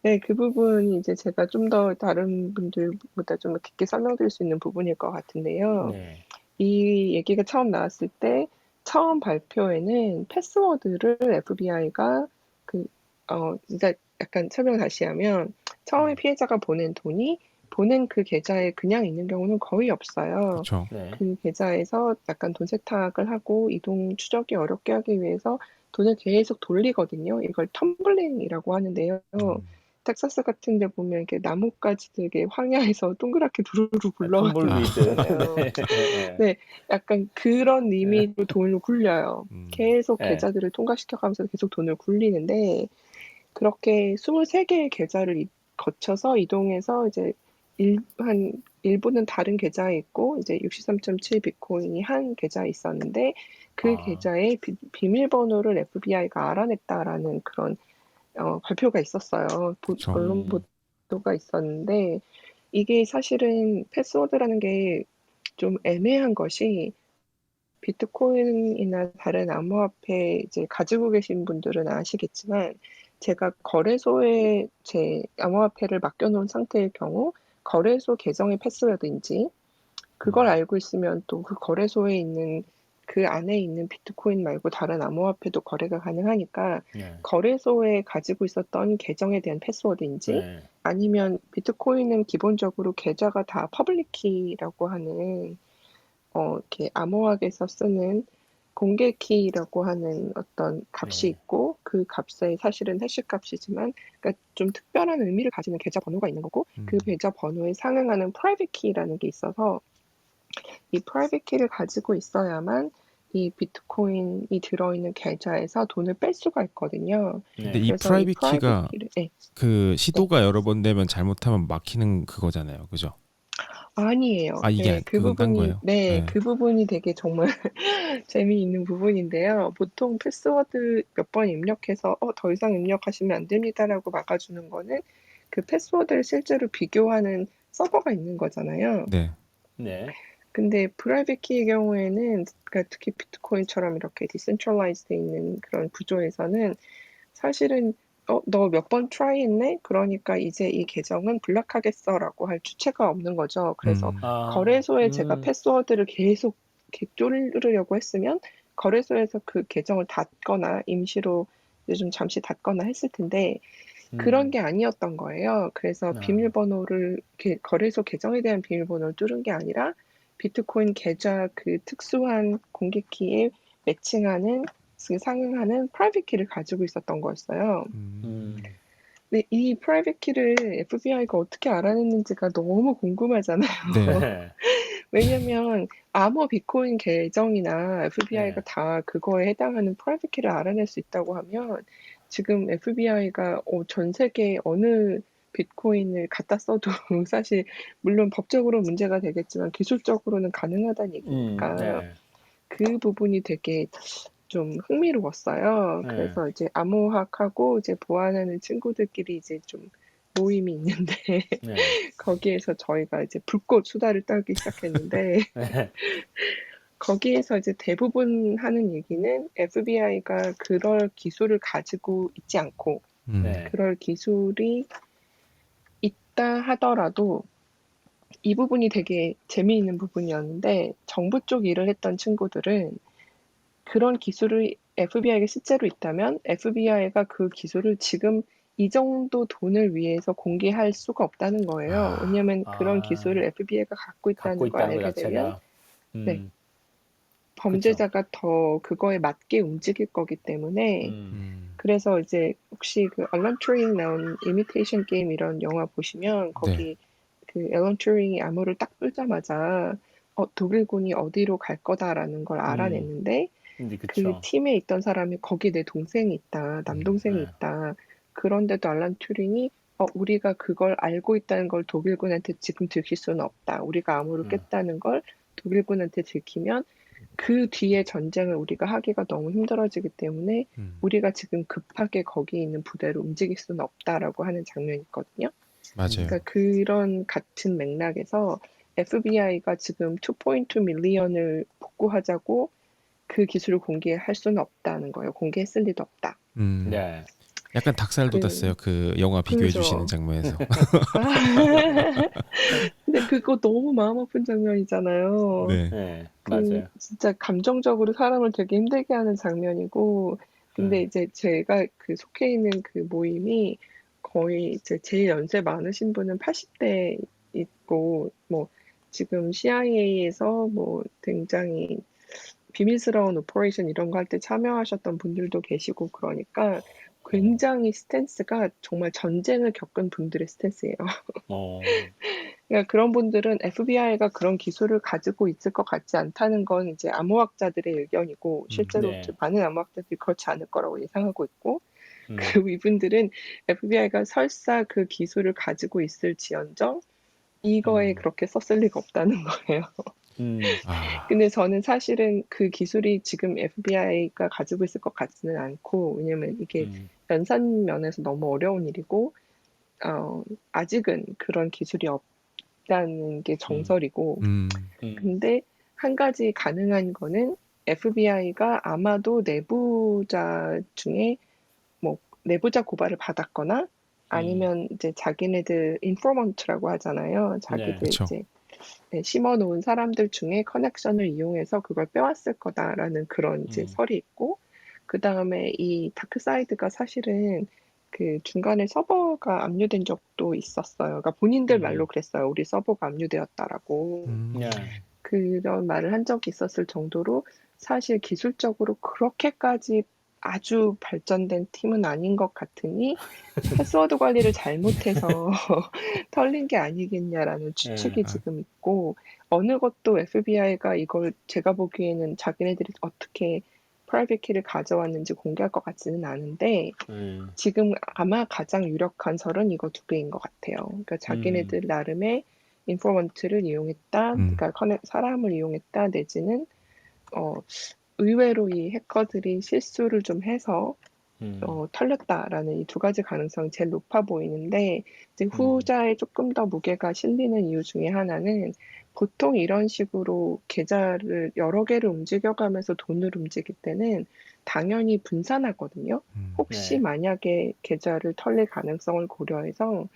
네, 그 부분이 이제 제가 좀 더 다른 분들보다 좀 깊게 설명드릴 수 있는 부분일 것 같은데요. 네, 이 얘기가 처음 나왔을 때 처음 발표에는 패스워드를 FBI가 그러니까 약간 설명 다시 하면 처음에 피해자가 보낸 그 계좌에 그냥 있는 경우는 거의 없어요. 그렇죠. 네. 그 계좌에서 약간 돈 세탁을 하고 이동 추적이 어렵게 하기 위해서 돈을 계속 돌리거든요. 이걸 텀블링이라고 하는데요. 텍사스 같은 데 보면 이렇게 나뭇가지 되게 황야에서 동그랗게 두루루 굴러가는 거 텀블비드. 있잖아요. 네. 네, 약간 그런 네. 의미로 돈을 굴려요. 계속 네. 계좌들을 통과시켜가면서 계속 돈을 굴리는데, 그렇게 23개의 계좌를 거쳐서 이동해서 이제 한 일부는 다른 계좌에 있고, 이제 63.7 비트코인이 한 계좌에 있었는데, 그 아, 계좌의 비밀번호를 FBI가 알아냈다라는 그런 발표가 있었어요. 그렇죠. 언론 음, 보도가 있었는데, 이게 사실은 패스워드라는 게 좀 애매한 것이, 비트코인이나 다른 암호화폐 이제 가지고 계신 분들은 아시겠지만, 제가 거래소에 제 암호화폐를 맡겨놓은 상태일 경우 거래소 계정의 패스워드인지 그걸 알고 있으면 또 그 거래소에 있는 그 안에 있는 비트코인 말고 다른 암호화폐도 거래가 가능하니까, 네. 거래소에 가지고 있었던 계정에 대한 패스워드인지 네. 아니면 비트코인은 기본적으로 계좌가 다 퍼블릭 키라고 하는 이렇게 암호학에서 쓰는 공개 키라고 하는 어떤 값이 네. 있고, 그 값에 사실은 해시 값이지만, 그러니까 좀 특별한 의미를 가지는 계좌 번호가 있는 거고, 그 계좌 번호에 상응하는 프라이빗 키라는 게 있어서 이 프라이빗 키를 가지고 있어야만 이 비트코인이 들어있는 계좌에서 돈을 뺄 수가 있거든요. 근데 네. 이 그래서 이 프라이빗 프라이빗 키가 키를 네, 그 네. 시도가 여러 번 되면 잘못하면 막히는 그거잖아요. 그죠? 아니에요. 아, 이게 네, 그 그건 딴 부분이, 거예요. 네, 네. 그 부분이 되게 정말 재미있는 부분인데요. 보통 패스워드 몇 번 입력해서 더 이상 입력하시면 안 됩니다라고 막아주는 거는 그 패스워드를 실제로 비교하는 서버가 있는 거잖아요. 네. 네. 근데 프라이빗 키의 경우에는, 그러니까 특히 비트코인처럼 이렇게 디센트럴라이즈돼 있는 그런 구조에서는 사실은 너 몇 번 트라이 했네? 그러니까 이제 이 계정은 블락하겠어라고 할 주체가 없는 거죠. 그래서 음. 아, 거래소에 제가 패스워드를 계속 이렇게 뚫으려고 했으면 거래소에서 그 계정을 닫거나 임시로 요즘 잠시 닫거나 했을 텐데, 그런 게 아니었던 거예요. 그래서 아, 비밀번호를 거래소 계정에 대한 비밀번호를 뚫은 게 아니라 비트코인 계좌 그 특수한 공개 키에 매칭하는 그 상응하는 프라이빗 키를 가지고 있었던 거였어요. 음, 근데 이 프라이빗 키를 FBI가 어떻게 알아냈는지가 너무 궁금하잖아요. 네. 네. 왜냐면 암호 비트코인 계정이나 FBI가 네. 다 그거에 해당하는 프라이빗 키를 알아낼 수 있다고 하면 지금 FBI가 전 세계 어느 비트코인을 갖다 써도 사실 물론 법적으로 문제가 되겠지만 기술적으로는 가능하다는 얘기니까 네. 그 부분이 되게 좀 흥미로웠어요. 네. 그래서 이제 암호학하고 이제 보안하는 친구들끼리 이제 좀 모임이 있는데 네. 거기에서 저희가 이제 불꽃 수다를 떨기 시작했는데 네. 거기에서 이제 대부분 하는 얘기는 FBI가 그럴 기술을 가지고 있지 않고 네. 그럴 기술이 있다 하더라도 이 부분이 되게 재미있는 부분이었는데 정부 쪽 일을 했던 친구들은 그런 기술을 FBI가 실제로 있다면 FBI가 그 기술을 지금 이 정도 돈을 위해서 공개할 수가 없다는 거예요. 아, 왜냐하면 그런 아, 기술을 FBI가 갖고 갖고 있다는 걸 있다는 것 알게 되면 자체가, 네, 그쵸. 범죄자가 더 그거에 맞게 움직일 거기 때문에 음, 그래서 이제 혹시 그 앨런 튜링 나온 이미테이션 게임 이런 영화 보시면 네. 거기 그 앨런 튜링이 암호를 딱 풀자마자 독일군이 어디로 갈 거다라는 걸 음, 알아냈는데 근데 그 그쵸. 팀에 있던 사람이 거기 내 동생이 있다, 남동생이 네. 있다. 그런데도 알란 튜링이 우리가 그걸 알고 있다는 걸 독일군한테 지금 들킬 수는 없다. 우리가 암호를 음, 깼다는 걸 독일군한테 들키면 그 뒤에 전쟁을 우리가 하기가 너무 힘들어지기 때문에 음, 우리가 지금 급하게 거기 있는 부대를 움직일 수는 없다라고 하는 장면이 있거든요. 맞아요. 음, 그러니까 그런 같은 맥락에서 FBI가 지금 2.2 밀리언을 복구하자고 그 기술을 공개할 수는 없다는 거예요. 공개했을 리도 없다. 음, 네. 약간 닭살 돋았어요. 그 영화 비교해 주시는 그죠. 장면에서. 아, 근데 그거 너무 마음 아픈 장면이잖아요. 네. 네. 그 맞아요. 진짜 감정적으로 사람을 되게 힘들게 하는 장면이고, 근데 네. 이제 제가 그 속해 있는 그 모임이 거의 이제 제일 연세 많으신 분은 80대 있고, 뭐 지금 CIA에서 뭐 굉장히 비밀스러운 오퍼레이션 이런 거 할 때 참여하셨던 분들도 계시고 그러니까 어, 굉장히 스탠스가 정말 전쟁을 겪은 분들의 스탠스예요. 어, 그러니까 그런 분들은 FBI가 그런 기술을 가지고 있을 것 같지 않다는 건 이제 암호학자들의 의견이고 실제로 네. 많은 암호학자들이 그렇지 않을 거라고 예상하고 있고 음, 그 이분들은 FBI가 설사 그 기술을 가지고 있을지언정 이거에 음, 그렇게 썼을 리가 없다는 거예요. 음, 아, 근데 저는 사실은 그 기술이 지금 FBI가 가지고 있을 것 같지는 않고, 왜냐면 이게 음, 연산 면에서 너무 어려운 일이고, 어, 아직은 그런 기술이 없다는 게 음, 정설이고, 음, 음, 근데 한 가지 가능한 거는 FBI가 아마도 내부자 중에 뭐 내부자 고발을 받았거나 음, 아니면 이제 자기네들 인포먼트라고 하잖아요. 네. 자기들 그쵸. 이제 네, 심어놓은 사람들 중에 커넥션을 이용해서 그걸 빼왔을 거다라는 그런 이제 음, 설이 있고, 그 다음에 이 다크사이드가 사실은 그 중간에 서버가 압류된 적도 있었어요. 그러니까 본인들 말로 음, 그랬어요. 우리 서버가 압류되었다라고. 네. 그런 말을 한 적이 있었을 정도로 사실 기술적으로 그렇게까지 아주 발전된 팀은 아닌 것 같으니 패스워드 관리를 잘못해서 털린 게 아니겠냐라는 추측이 아, 지금 있고 어느 것도 FBI가 이걸 제가 보기에는 자기네들이 어떻게 프라이빗 키를 가져왔는지 공개할 것 같지는 않은데 음, 지금 아마 가장 유력한 설은 이거 두 개인 것 같아요. 그러니까 음, 자기네들 나름의 인포먼트를 이용했다, 음, 그러니까 사람을 이용했다 내지는 어, 의외로 이 해커들이 실수를 좀 해서 음, 털렸다라는 이 두 가지 가능성이 제일 높아 보이는데 이제 음, 후자에 조금 더 무게가 실리는 이유 중에 하나는 보통 이런 식으로 계좌를 여러 개를 움직여가면서 돈을 움직일 때는 당연히 분산하거든요. 음, 혹시 네. 만약에 계좌를 털릴 가능성을 고려해서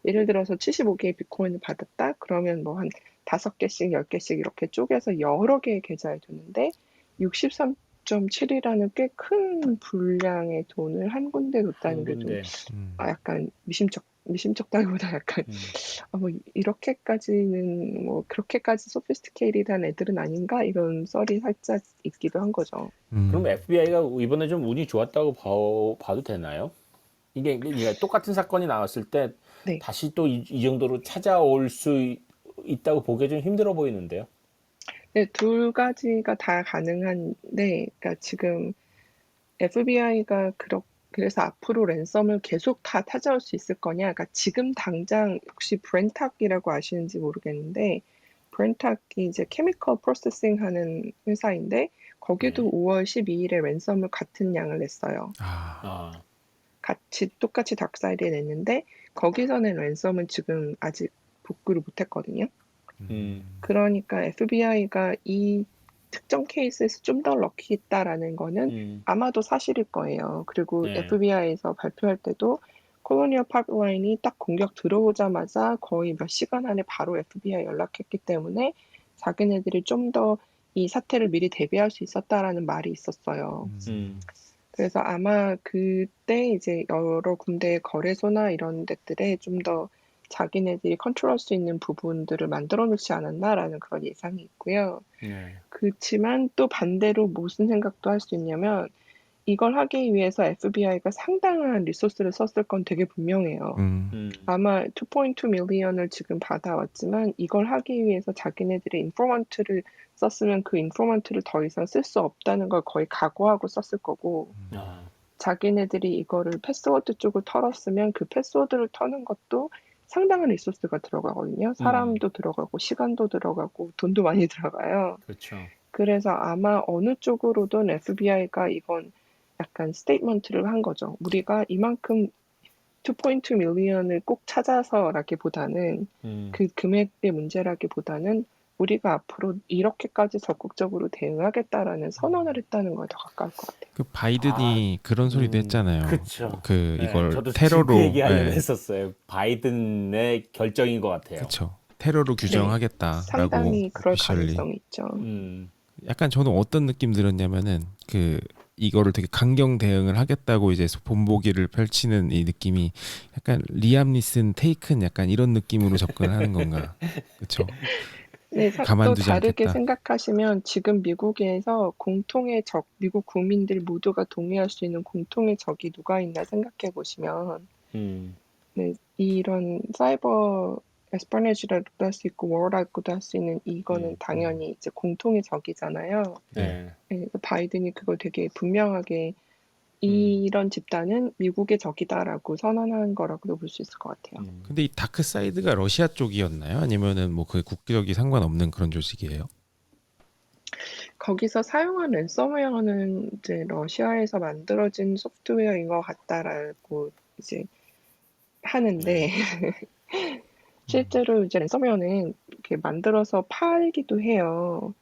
예를 들어서 75개의 비트코인을 받았다? 그러면 뭐 한 5개씩, 10개씩 이렇게 쪼개서 여러 개의 계좌에 두는데 63.7이라는 꽤 큰 분량의 돈을 한 군데 뒀다는 한 게 좀 군데. 음. 약간 미심쩍다기보다 약간 음. 뭐 이렇게까지는 뭐 그렇게까지 소피스티케이트한 애들은 아닌가 이런 썰이 살짝 있기도 한 거죠. 그럼 음. FBI가 이번에 좀 운이 좋았다고 봐도 되나요? 이게 똑같은 사건이 나왔을 때 네. 다시 또 이 정도로 찾아올 수 있다고 보기 좀 힘들어 보이는데요. 네, 두 가지가 다 가능한데, 그러니까 지금 FBI가 그래서 앞으로 랜섬을 계속 다 찾아올 수 있을 거냐? 그러니까 지금 당장 혹시 브렌탁이라고 아시는지 모르겠는데, 브렌탁이 이제 케미컬 프로세싱 하는 회사인데, 거기도 네. 5월 12일에 랜섬을 같은 양을 냈어요. 아, 아, 똑같이 닥사이드에 냈는데, 거기서 낸 랜섬은 지금 아직 복구를 못했거든요. 음, 그러니까 FBI가 이 특정 케이스에서 좀 더 럭키했다라는 거는 음, 아마도 사실일 거예요. 그리고 네, FBI에서 발표할 때도 콜로니얼 파이프라인이 딱 공격 들어오자마자 거의 몇 시간 안에 바로 FBI 연락했기 때문에 자기네들이 좀 더 이 사태를 미리 대비할 수 있었다라는 말이 있었어요. 음, 그래서 아마 그때 이제 여러 군데의 거래소나 이런 데들에 좀 더 자기네들이 컨트롤할 수 있는 부분들을 만들어 놓지 않았나라는 그런 예상이 있고요. 네, 그치만 또 반대로 무슨 생각도 할 수 있냐면 이걸 하기 위해서 FBI가 상당한 리소스를 썼을 건 되게 분명해요. 음, 아마 2.2 밀리언을 지금 받아왔지만 이걸 하기 위해서 자기네들의 인포먼트를 썼으면 그 인포먼트를 더 이상 쓸 수 없다는 걸 거의 각오하고 썼을 거고 아, 자기네들이 이거를 패스워드 쪽을 털었으면 그 패스워드를 터는 것도 상당한 리소스가 들어가거든요. 음, 사람도 들어가고 시간도 들어가고 돈도 많이 들어가요. 그렇죠. 그래서 아마 어느 쪽으로든 FBI가 이건 약간 스테이트먼트를 한 거죠. 우리가 이만큼 2.2 밀리언을 꼭 찾아서라기보다는 음, 그 금액의 문제라기보다는 우리가 앞으로 이렇게까지 적극적으로 대응하겠다라는 선언을 했다는 거에 더 가까울 것 같아요. 그 아, 바이든이 그런 소리도 했잖아요. 그쵸. 그 네, 이걸 저도 지금 그 테러로, 얘기 하려고 예, 했었어요. 바이든의 결정인 것 같아요. 그쵸. 테러로 네, 규정하겠다라고 상당히 그럴 오피셜리. 가능성이 있죠. 음, 약간 저는 어떤 느낌 들었냐면은 그 이거를 되게 강경 대응을 하겠다고 이제 본보기를 펼치는 이 느낌이 약간 리암 니슨 테이큰 약간 이런 느낌으로 접근을 하는 건가? 그쵸? 네, 또 가만두지 다르게 않겠다. 생각하시면 지금 미국에서 공통의 적, 미국 국민들 모두가 동의할 수 있는 공통의 적이 누가 있나 생각해 보시면 음, 네, 이런 사이버 에스파네지라고도 할 수 있고 워라고도 할 수 있는 이거는 음, 당연히 이제 공통의 적이잖아요. 네. 네, 네, 그래서 바이든이 그걸 되게 분명하게 음, 이런 집단은 미국의 적이다라고 선언한 거라고도 볼 수 있을 것 같아요. 음. 근데 이 다크 사이드가 러시아 쪽이었나요? 아니면은 뭐 그 국적이 상관없는 그런 조직이에요? 거기서 사용한 랜섬웨어는 이제 러시아에서 만들어진 소프트웨어인 것 같다라고 이제 하는데 네, 실제로 이제 랜섬웨어는 이렇게 만들어서 팔기도 해요.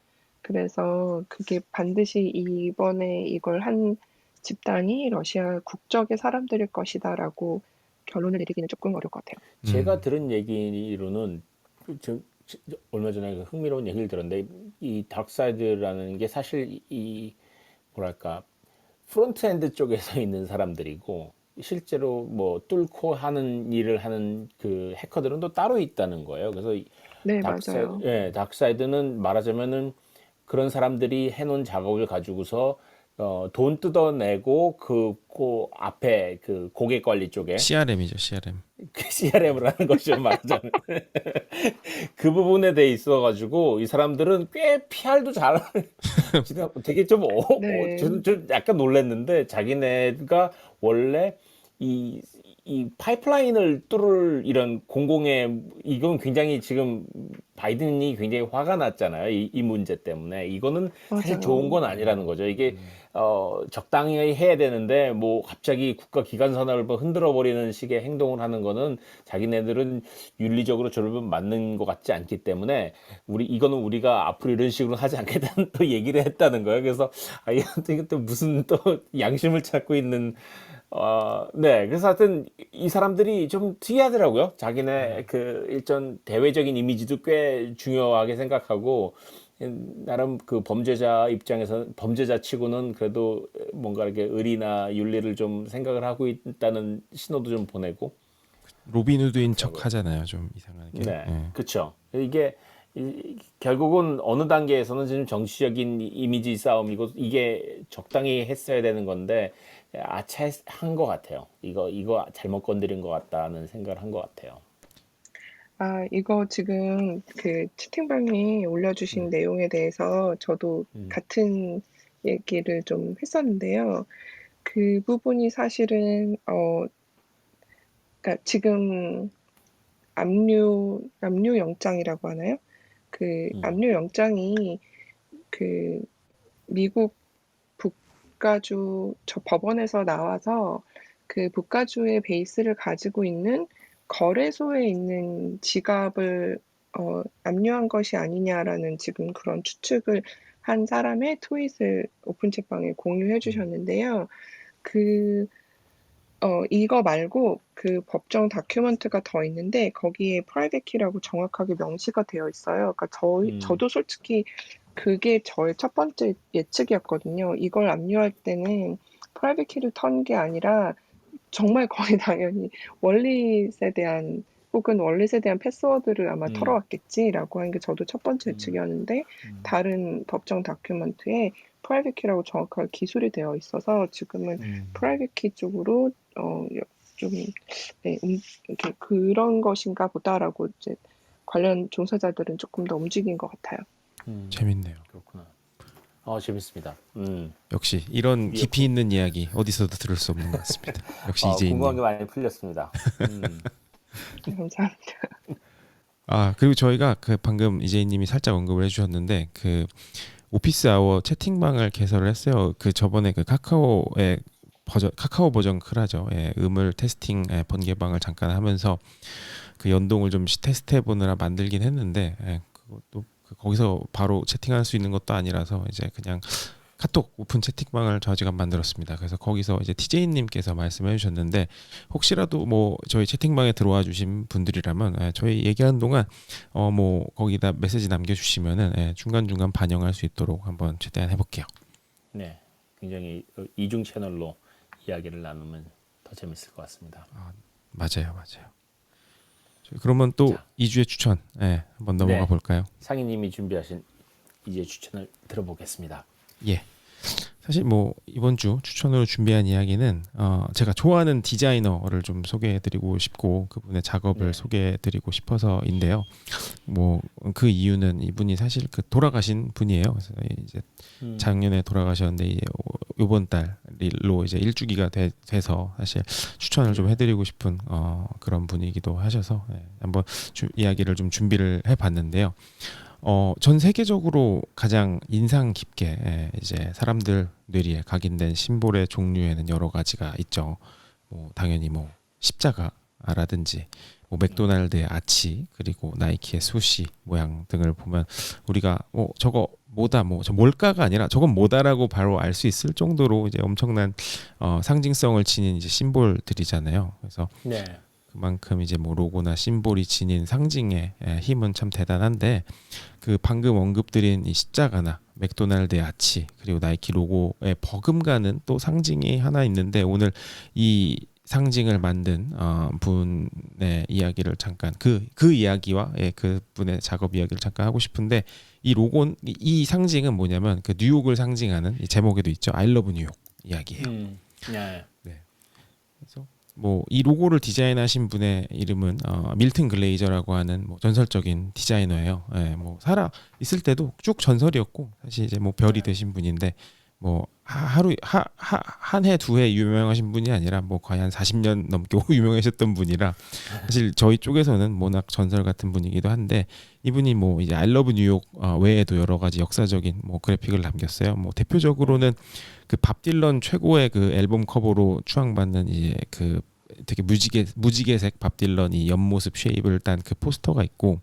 그래서 그게 반드시 이번에 이걸 한 집단이 러시아 국적의 사람들일 것이다라고 결론을 내리기는 조금 어려울 것 같아요. 제가 음, 들은 얘기로는 얼마 전에 그 흥미로운 얘기를 들었는데 이 닥사이드라는 게 사실 이 뭐랄까 프론트엔드 쪽에서 있는 사람들이고 실제로 뭐 뚫고 하는 일을 하는 그 해커들은 또 따로 있다는 거예요. 그래서 네, 닥사이드, 맞아요. 예, 닥사이드는 말하자면은 그런 사람들이 해놓은 작업을 가지고서 돈 뜯어내고 그 앞에 그 고객 관리 쪽에 CRM이죠, CRM. CRM을 하는 거죠, 말하자면. 그 부분에 대해 있어가지고 이 사람들은 꽤 PR도 잘 지금 되게 네, 좀 약간 놀랐는데 자기네가 원래 이, 이 파이프라인을 뚫을 이런 공공의 이건 굉장히 지금 바이든이 굉장히 화가 났잖아요. 이 문제 때문에 이거는 사실 좋은 맞아요. 건 아니라는 거죠. 이게 적당히 해야 되는데 뭐 갑자기 국가 기관 산업을 뭐 흔들어 버리는 식의 행동을 하는 거는 자기네들은 윤리적으로 저를 맞는 것 같지 않기 때문에 이거는 우리가 앞으로 이런 식으로 하지 않겠다는 또 얘기를 했다는 거예요. 그래서 이것도 무슨 또 양심을 찾고 있는 네. 그래서 하여튼 이 사람들이 좀 특이하더라고요. 자기네 그 일전 대외적인 이미지도 꽤 중요하게 생각하고 나름 그 범죄자 입장에서 범죄자 치고는 그래도 뭔가 이렇게 의리나 윤리를 좀 생각을 하고 있다는 신호도 좀 보내고 로빈후드인 척 그렇더라고요. 하잖아요, 좀 이상하게. 네, 예. 그렇죠. 이게 결국은 어느 단계에서는 지금 정치적인 이미지 싸움이고 이게 적당히 했어야 되는 건데 아차한 것 같아요. 이거 잘못 건드린 것 같다는 생각을 한 것 같아요. 이거 지금 그 채팅방에 올려주신 내용에 대해서 저도 음, 같은 얘기를 좀 했었는데요. 그 부분이 사실은, 그러니까 지금 압류 영장이라고 하나요? 그 음, 압류 영장이 그 미국 북가주 저 법원에서 나와서 그 북가주의 베이스를 가지고 있는 거래소에 있는 지갑을 압류한 것이 아니냐라는 지금 그런 추측을 한 사람의 트윗을 오픈 채방에 공유해 음, 주셨는데요. 그 이거 말고 그 법정 다큐멘트가 더 있는데 거기에 프라이빗 키라고 정확하게 명시가 되어 있어요. 그러니까 음, 저도 솔직히 그게 저의 첫 번째 예측이었거든요. 이걸 압류할 때는 프라이빗 키를 턴 게 아니라 정말 거의 당연히 월릿에 대한 혹은 월릿에 대한 패스워드를 아마 음, 털어왔겠지라고 하는 게 저도 첫 번째 음, 예측이었는데 음, 다른 법정 다큐멘트에 프라이빗 키라고 정확하게 기술이 되어 있어서 지금은 음, 프라이빗 키 쪽으로 좀 네, 이렇게 그런 것인가 보다라고 이제 관련 종사자들은 조금 더 움직인 것 같아요. 재밌네요. 그렇구나. 재밌습니다. 역시 이런 이게 깊이 있는 이야기 어디서도 들을 수 없는 것 같습니다. 역시 궁금한 게 이재희님. 많이 풀렸습니다. 감사합니다. 그리고 저희가 그 방금 이재희님이 살짝 언급을 해주셨는데 그 오피스 아워 채팅방을 개설을 했어요. 그 저번에 그 카카오 버전 크라죠. 예, 음을 테스팅 번개방을 잠깐 하면서 그 연동을 좀 테스트해 보느라 만들긴 했는데 그것도 거기서 바로 채팅할 수 있는 것도 아니라서 이제 그냥 카톡 오픈 채팅방을 저지간 만들었습니다. 그래서 거기서 이제 TJ님께서 말씀해 주셨는데 혹시라도 뭐 저희 채팅방에 들어와 주신 분들이라면 저희 얘기하는 동안 뭐 거기다 메시지 남겨주시면은 중간중간 반영할 수 있도록 한번 최대한 해볼게요. 네, 굉장히 이중 채널로 이야기를 나누면 더 재밌을 것 같습니다. 맞아요, 맞아요. 그러면 또 자, 2주의 추천 한번 넘어가 네, 볼까요? 상희님이 준비하신 이제 추천을 들어보겠습니다. 예. 사실 뭐 이번 주 추천으로 준비한 이야기는 제가 좋아하는 디자이너를 좀 소개해드리고 싶고 그분의 작업을 네, 소개해드리고 싶어서인데요. 뭐 그 이유는 이분이 사실 그 돌아가신 분이에요. 그래서 이제 작년에 돌아가셨는데 이제 이번 달로 이제 1주기가 돼서 사실 추천을 좀 네, 해드리고 싶은 그런 분이기도 하셔서 한번 이야기를 좀 준비를 해봤는데요. 전 세계적으로 가장 인상 깊게 이제 사람들 뇌리에 각인된 심볼의 종류에는 여러 가지가 있죠. 뭐 당연히 뭐 십자가라든지 뭐 맥도날드의 아치 그리고 나이키의 수시 모양 등을 보면 우리가 저거 뭐다 뭐 저 뭘까가 아니라 저건 뭐다라고 바로 알 수 있을 정도로 이제 엄청난 상징성을 지닌 이제 심볼들이잖아요. 그래서 네, 그만큼 이제 뭐 로고나 심볼이 지닌 상징의 힘은 참 대단한데 그 방금 언급드린 이 십자가나 맥도날드의 아치 그리고 나이키 로고에 버금가는 또 상징이 하나 있는데 오늘 이 상징을 만든 분의 이야기를 잠깐 그 이야기와 그 분의 작업 이야기를 잠깐 하고 싶은데 이 상징은 뭐냐면 그 뉴욕을 상징하는 이 제목에도 있죠. I love 뉴욕 이야기예요. 네, 네. 그래서 뭐 이 로고를 디자인하신 분의 이름은 밀튼 글레이저라고 하는 뭐 전설적인 디자이너예요. 뭐 살아 있을 때도 쭉 전설이었고 사실 이제 뭐 별이 네, 되신 분인데 뭐 하루 한 해 두 해 유명하신 분이 아니라 뭐 거의 한 40년 넘게 유명하셨던 분이라 사실 저희 쪽에서는 워낙 전설 같은 분이기도 한데 이분이 뭐 이제 I Love 뉴욕 외에도 여러 가지 역사적인 뭐 그래픽을 남겼어요. 뭐 대표적으로는 그 밥 딜런 최고의 그 앨범 커버로 추앙받는 이제 그 되게 무지개색 밥 딜런이 옆모습 쉐입을 딴 그 포스터가 있고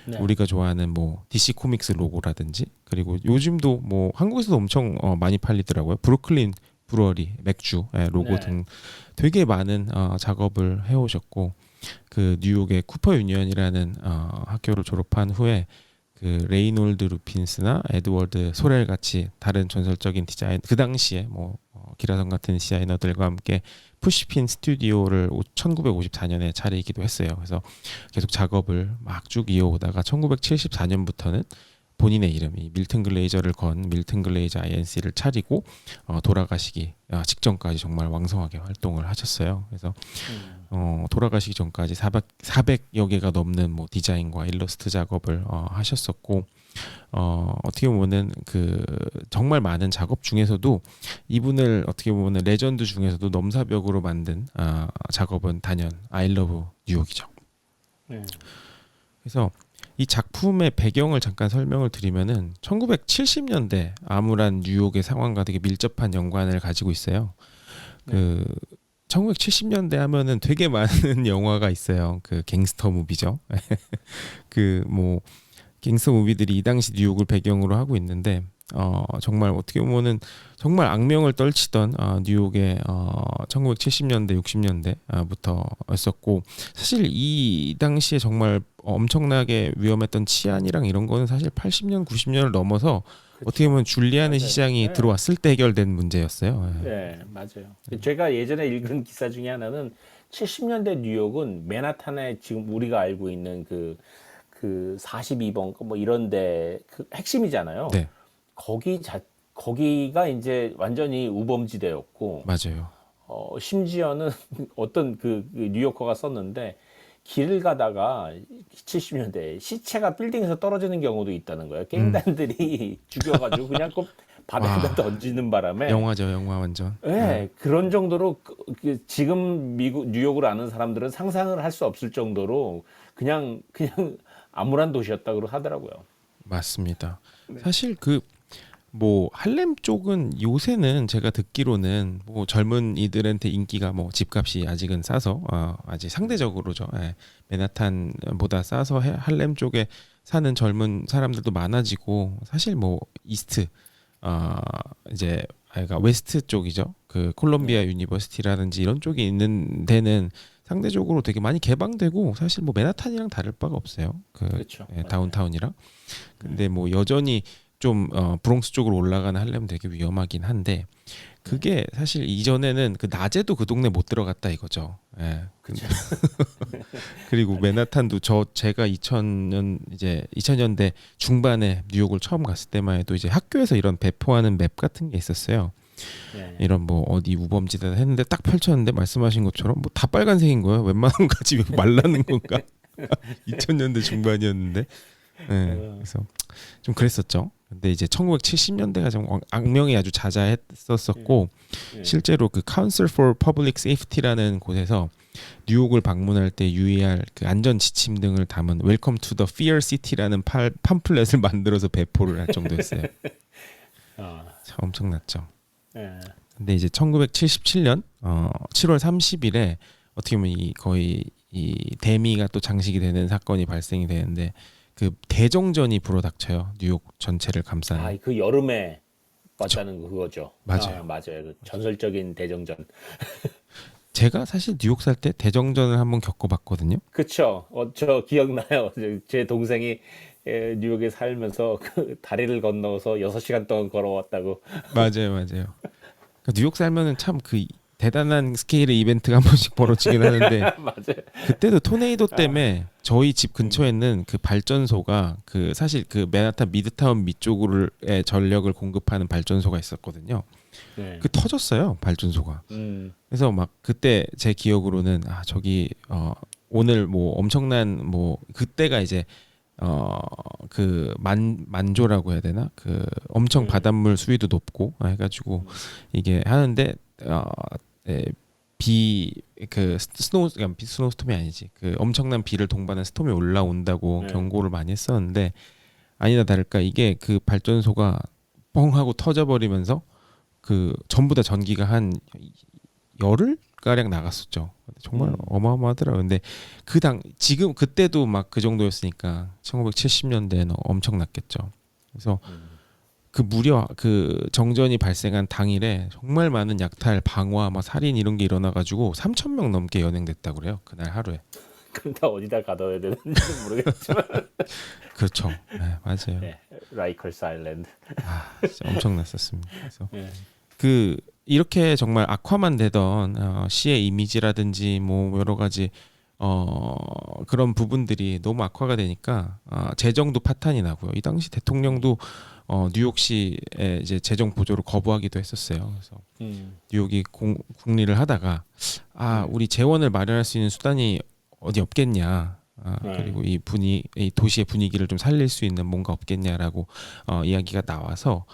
네, 우리가 좋아하는 뭐 DC 코믹스 로고라든지 그리고 요즘도 뭐 한국에서도 엄청 많이 팔리더라고요. 브루클린 브루어리 맥주 로고 네, 등 되게 많은 작업을 해오셨고 그 뉴욕의 쿠퍼 유니언이라는 학교를 졸업한 후에 그 레이놀드 루핀스나 에드워드 소렐 같이 다른 전설적인 디자인 그 당시에 뭐 기라성 같은 디자이너들과 함께 푸시핀 스튜디오를 1954년에 차리기도 했어요. 그래서 계속 작업을 막 쭉 이어오다가 1974년부터는 본인의 이름이 밀튼 글레이저를 건 밀튼 글레이저 INC를 차리고 돌아가시기 직전까지 정말 왕성하게 활동을 하셨어요. 그래서 돌아가시기 전까지 400여 개가 넘는 뭐 디자인과 일러스트 작업을 하셨었고 어떻게 보면은 그 정말 많은 작업 중에서도 이분을 어떻게 보면은 레전드 중에서도 넘사벽으로 만든 작업은 단연 I Love 뉴욕이죠. 그래서 이 작품의 배경을 잠깐 설명을 드리면은 1970년대 암울한 뉴욕의 상황과 되게 밀접한 연관을 가지고 있어요. 그 1970년대 하면은 되게 많은 영화가 있어요. 그 갱스터 무비죠. 그 뭐 갱스터 무비들이 이 당시 뉴욕을 배경으로 하고 있는데 정말 어떻게 보면은 정말 악명을 떨치던 뉴욕의 1970년대 60년대부터였었고 사실 이 당시에 정말 엄청나게 위험했던 치안이랑 이런 거는 사실 80년 90년을 넘어서 어떻게 보면 줄리안의 시장이 들어왔을 때 해결된 문제였어요. 네, 맞아요. 제가 예전에 읽은 기사 중에 하나는 70년대 뉴욕은 맨하탄에 지금 우리가 알고 있는 그 42번 뭐 이런데 그 핵심이잖아요. 네, 거기가 이제 완전히 우범지대였고, 맞아요. 심지어는 어떤 그 뉴요커가 썼는데 길을 가다가 70년대 시체가 빌딩에서 떨어지는 경우도 있다는 거예요. 갱단들이 죽여가지고 그냥 꼭 바닥에다 던지는 바람에 영화죠, 영화 완전. 네, 그런 정도로 지금 미국 뉴욕을 아는 사람들은 상상을 할 수 없을 정도로 그냥 암울한 도시였다고 하더라고요. 맞습니다. 사실 그 뭐 할렘 쪽은 요새는 제가 듣기로는 뭐 젊은이들한테 인기가 뭐 집값이 아직은 싸서 아직 상대적으로죠. 예, 맨하탄보다 싸서 할렘 쪽에 사는 젊은 사람들도 많아지고 사실 뭐 이스트 이제 그러니까 웨스트 쪽이죠. 그 콜롬비아 유니버시티라든지 이런 쪽이 있는 데는 상대적으로 되게 많이 개방되고 사실 뭐 맨하탄이랑 다를 바가 없어요. 그렇죠. 다운타운이랑. 근데 뭐 여전히 좀 브롱스 쪽으로 올라가는 할렘 되게 위험하긴 한데 그게 사실 이전에는 그 낮에도 그 동네 못 들어갔다 이거죠. 예. 그리고 맨하탄도 제가 2000년대 중반에 뉴욕을 처음 갔을 때만 해도 이제 학교에서 이런 배포하는 맵 같은 게 있었어요. 이런 뭐 어디 우범지대다 했는데 딱 펼쳤는데 말씀하신 것처럼 뭐 다 빨간색인 거예요. 웬만한 가지 말라는 건가? 2000년대 중반이었는데. 네, 그래서 좀 그랬었죠. 근데 이제 1970년대가 좀 악명이 아주 자자했었고 실제로 그 Council for Public Safety라는 곳에서 뉴욕을 방문할 때 유의할 그 안전 지침 등을 담은 Welcome to the Fear City라는 팜플렛을 만들어서 배포를 할 정도였어요. 참 엄청났죠. 근데 이제 1977년 7월 30일에 어떻게 보면 거의 이 대미가 또 장식이 되는 사건이 발생이 되는데 그 대정전이 불어닥쳐요. 뉴욕 전체를 감싸는. 그 여름에 왔다는 그거죠. 맞아요. 맞아요. 그 전설적인 대정전. 제가 사실 뉴욕 살 때 대정전을 한번 겪어봤거든요. 그쵸. 저 기억나요. 제 동생이 뉴욕에 살면서 그 다리를 건너서 6시간 동안 걸어왔다고. 맞아요. 그러니까 뉴욕 살면은 참 그 대단한 스케일의 이벤트가 한 번씩 벌어지긴 하는데 맞아요. 그때도 토네이도 때문에 저희 집 근처에 있는 그 발전소가 그 사실 그 맨하탄 미드타운 밑쪽으로의 전력을 공급하는 발전소가 있었거든요. 그 터졌어요 발전소가. 그래서 막 그때 제 기억으로는 저기 오늘 뭐 엄청난 뭐 그때가 이제 그 만조라고 해야 되나 그 엄청 바닷물 수위도 높고 해가지고 이게 하는데 스노우스톰이 아니지 그 엄청난 비를 동반한 스톰이 올라온다고 경고를 많이 했었는데 아니나 다를까 이게 그 발전소가 뻥 하고 터져버리면서 그 전부 다 전기가 한 열흘 가량 나갔었죠. 정말 어마어마하더라고요. 근데 지금 그때도 막 그 정도였으니까 1970년대에는 엄청났겠죠. 그래서 그 무려 그 정전이 발생한 당일에 정말 많은 약탈, 방화, 막 살인 이런 게 일어나가지고 3,000명 넘게 연행됐다고 그래요. 그날 하루에. 그럼 다 어디다 가둬야 되는지는 모르겠지만. 그렇죠. 네, 맞아요. 라이커스 아일랜드. 진짜 엄청났었습니다. 그래서 그 이렇게 정말 악화만 되던 시의 이미지라든지 뭐 여러 가지 그런 부분들이 너무 악화가 되니까 재정도 파탄이 나고요. 이 당시 대통령도 뉴욕시에 이제 재정 보조를 거부하기도 했었어요. 그래서 뉴욕이 국리를 하다가 우리 재원을 마련할 수 있는 수단이 어디 없겠냐. 그리고 이 도시의 분위기를 좀 살릴 수 있는 뭔가 없겠냐라고 이야기가 나와서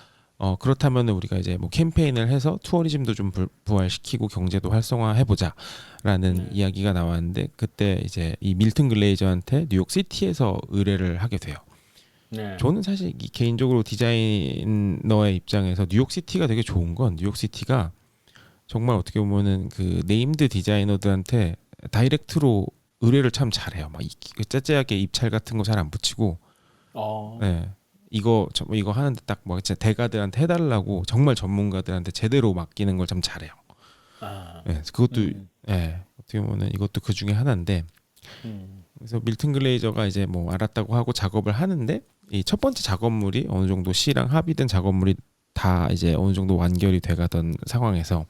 그렇다면 우리가 이제 뭐 캠페인을 해서 투어리즘도 좀 부활시키고 경제도 활성화해보자라는 이야기가 나왔는데 그때 이제 이 밀튼 글레이저한테 뉴욕 시티에서 의뢰를 하게 돼요. 네. 저는 사실 개인적으로 디자이너의 입장에서 뉴욕 시티가 되게 좋은 건 뉴욕 시티가 정말 어떻게 보면은 그 네임드 디자이너들한테 다이렉트로 의뢰를 참 잘해요. 막 짜짜하게 입찰 같은 거 잘 안 붙이고, 네. 이거 하는데 딱 뭐 진짜 대가들한테 해달라고 정말 전문가들한테 제대로 맡기는 걸 참 잘해요. 네, 그것도 어떻게 보면 이것도 그 중에 하나인데, 그래서 밀튼 글레이저가 이제 뭐 알았다고 하고 작업을 하는데 이 첫 번째 작업물이 어느 정도 시랑 합의된 작업물이 다 이제 어느 정도 완결이 돼가던 상황에서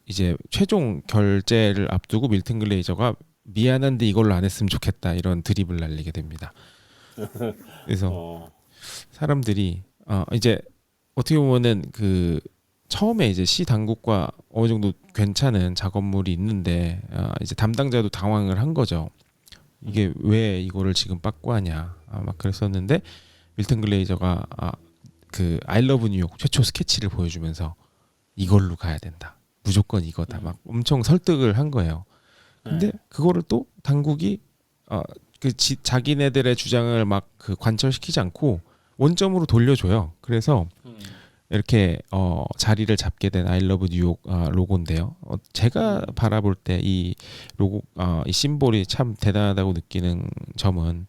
이제 최종 결제를 앞두고 밀튼 글레이저가 미안한데 이걸로 안 했으면 좋겠다 이런 드립을 날리게 됩니다. 그래서 사람들이 이제 어떻게 보면은 그 처음에 이제 시 당국과 어느 정도 괜찮은 작업물이 있는데 이제 담당자도 당황을 한 거죠. 이게 왜 이거를 지금 빠꾸하냐 막 그랬었는데 밀튼 글레이저가 그 I Love 뉴욕 최초 스케치를 보여주면서 이걸로 가야 된다. 무조건 이거다. 막 엄청 설득을 한 거예요. 근데 그거를 또 당국이 자기네들의 주장을 막 그 관철시키지 않고 원점으로 돌려줘요. 그래서 이렇게 자리를 잡게 된 I Love 뉴욕 로고인데요. 제가 바라볼 때 이 로고 이 심볼이 참 대단하다고 느끼는 점은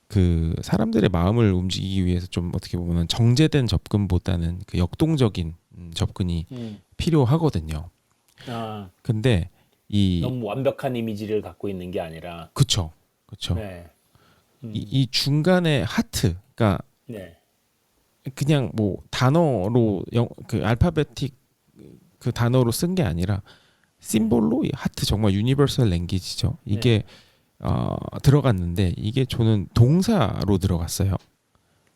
그 사람들의 마음을 움직이기 위해서 좀 어떻게 보면 정제된 접근보다는 그 역동적인 접근이 필요하거든요. 근데 너무 완벽한 이미지를 갖고 있는 게 아니라 그쵸. 네. 이 중간에 하트, 그러니까 네. 그냥 뭐 단어로 그 알파베틱 그 단어로 쓴 게 아니라 심볼로 이 하트 정말 유니버설 랭귀지죠. 이게 들어갔는데 이게 저는 동사로 들어갔어요.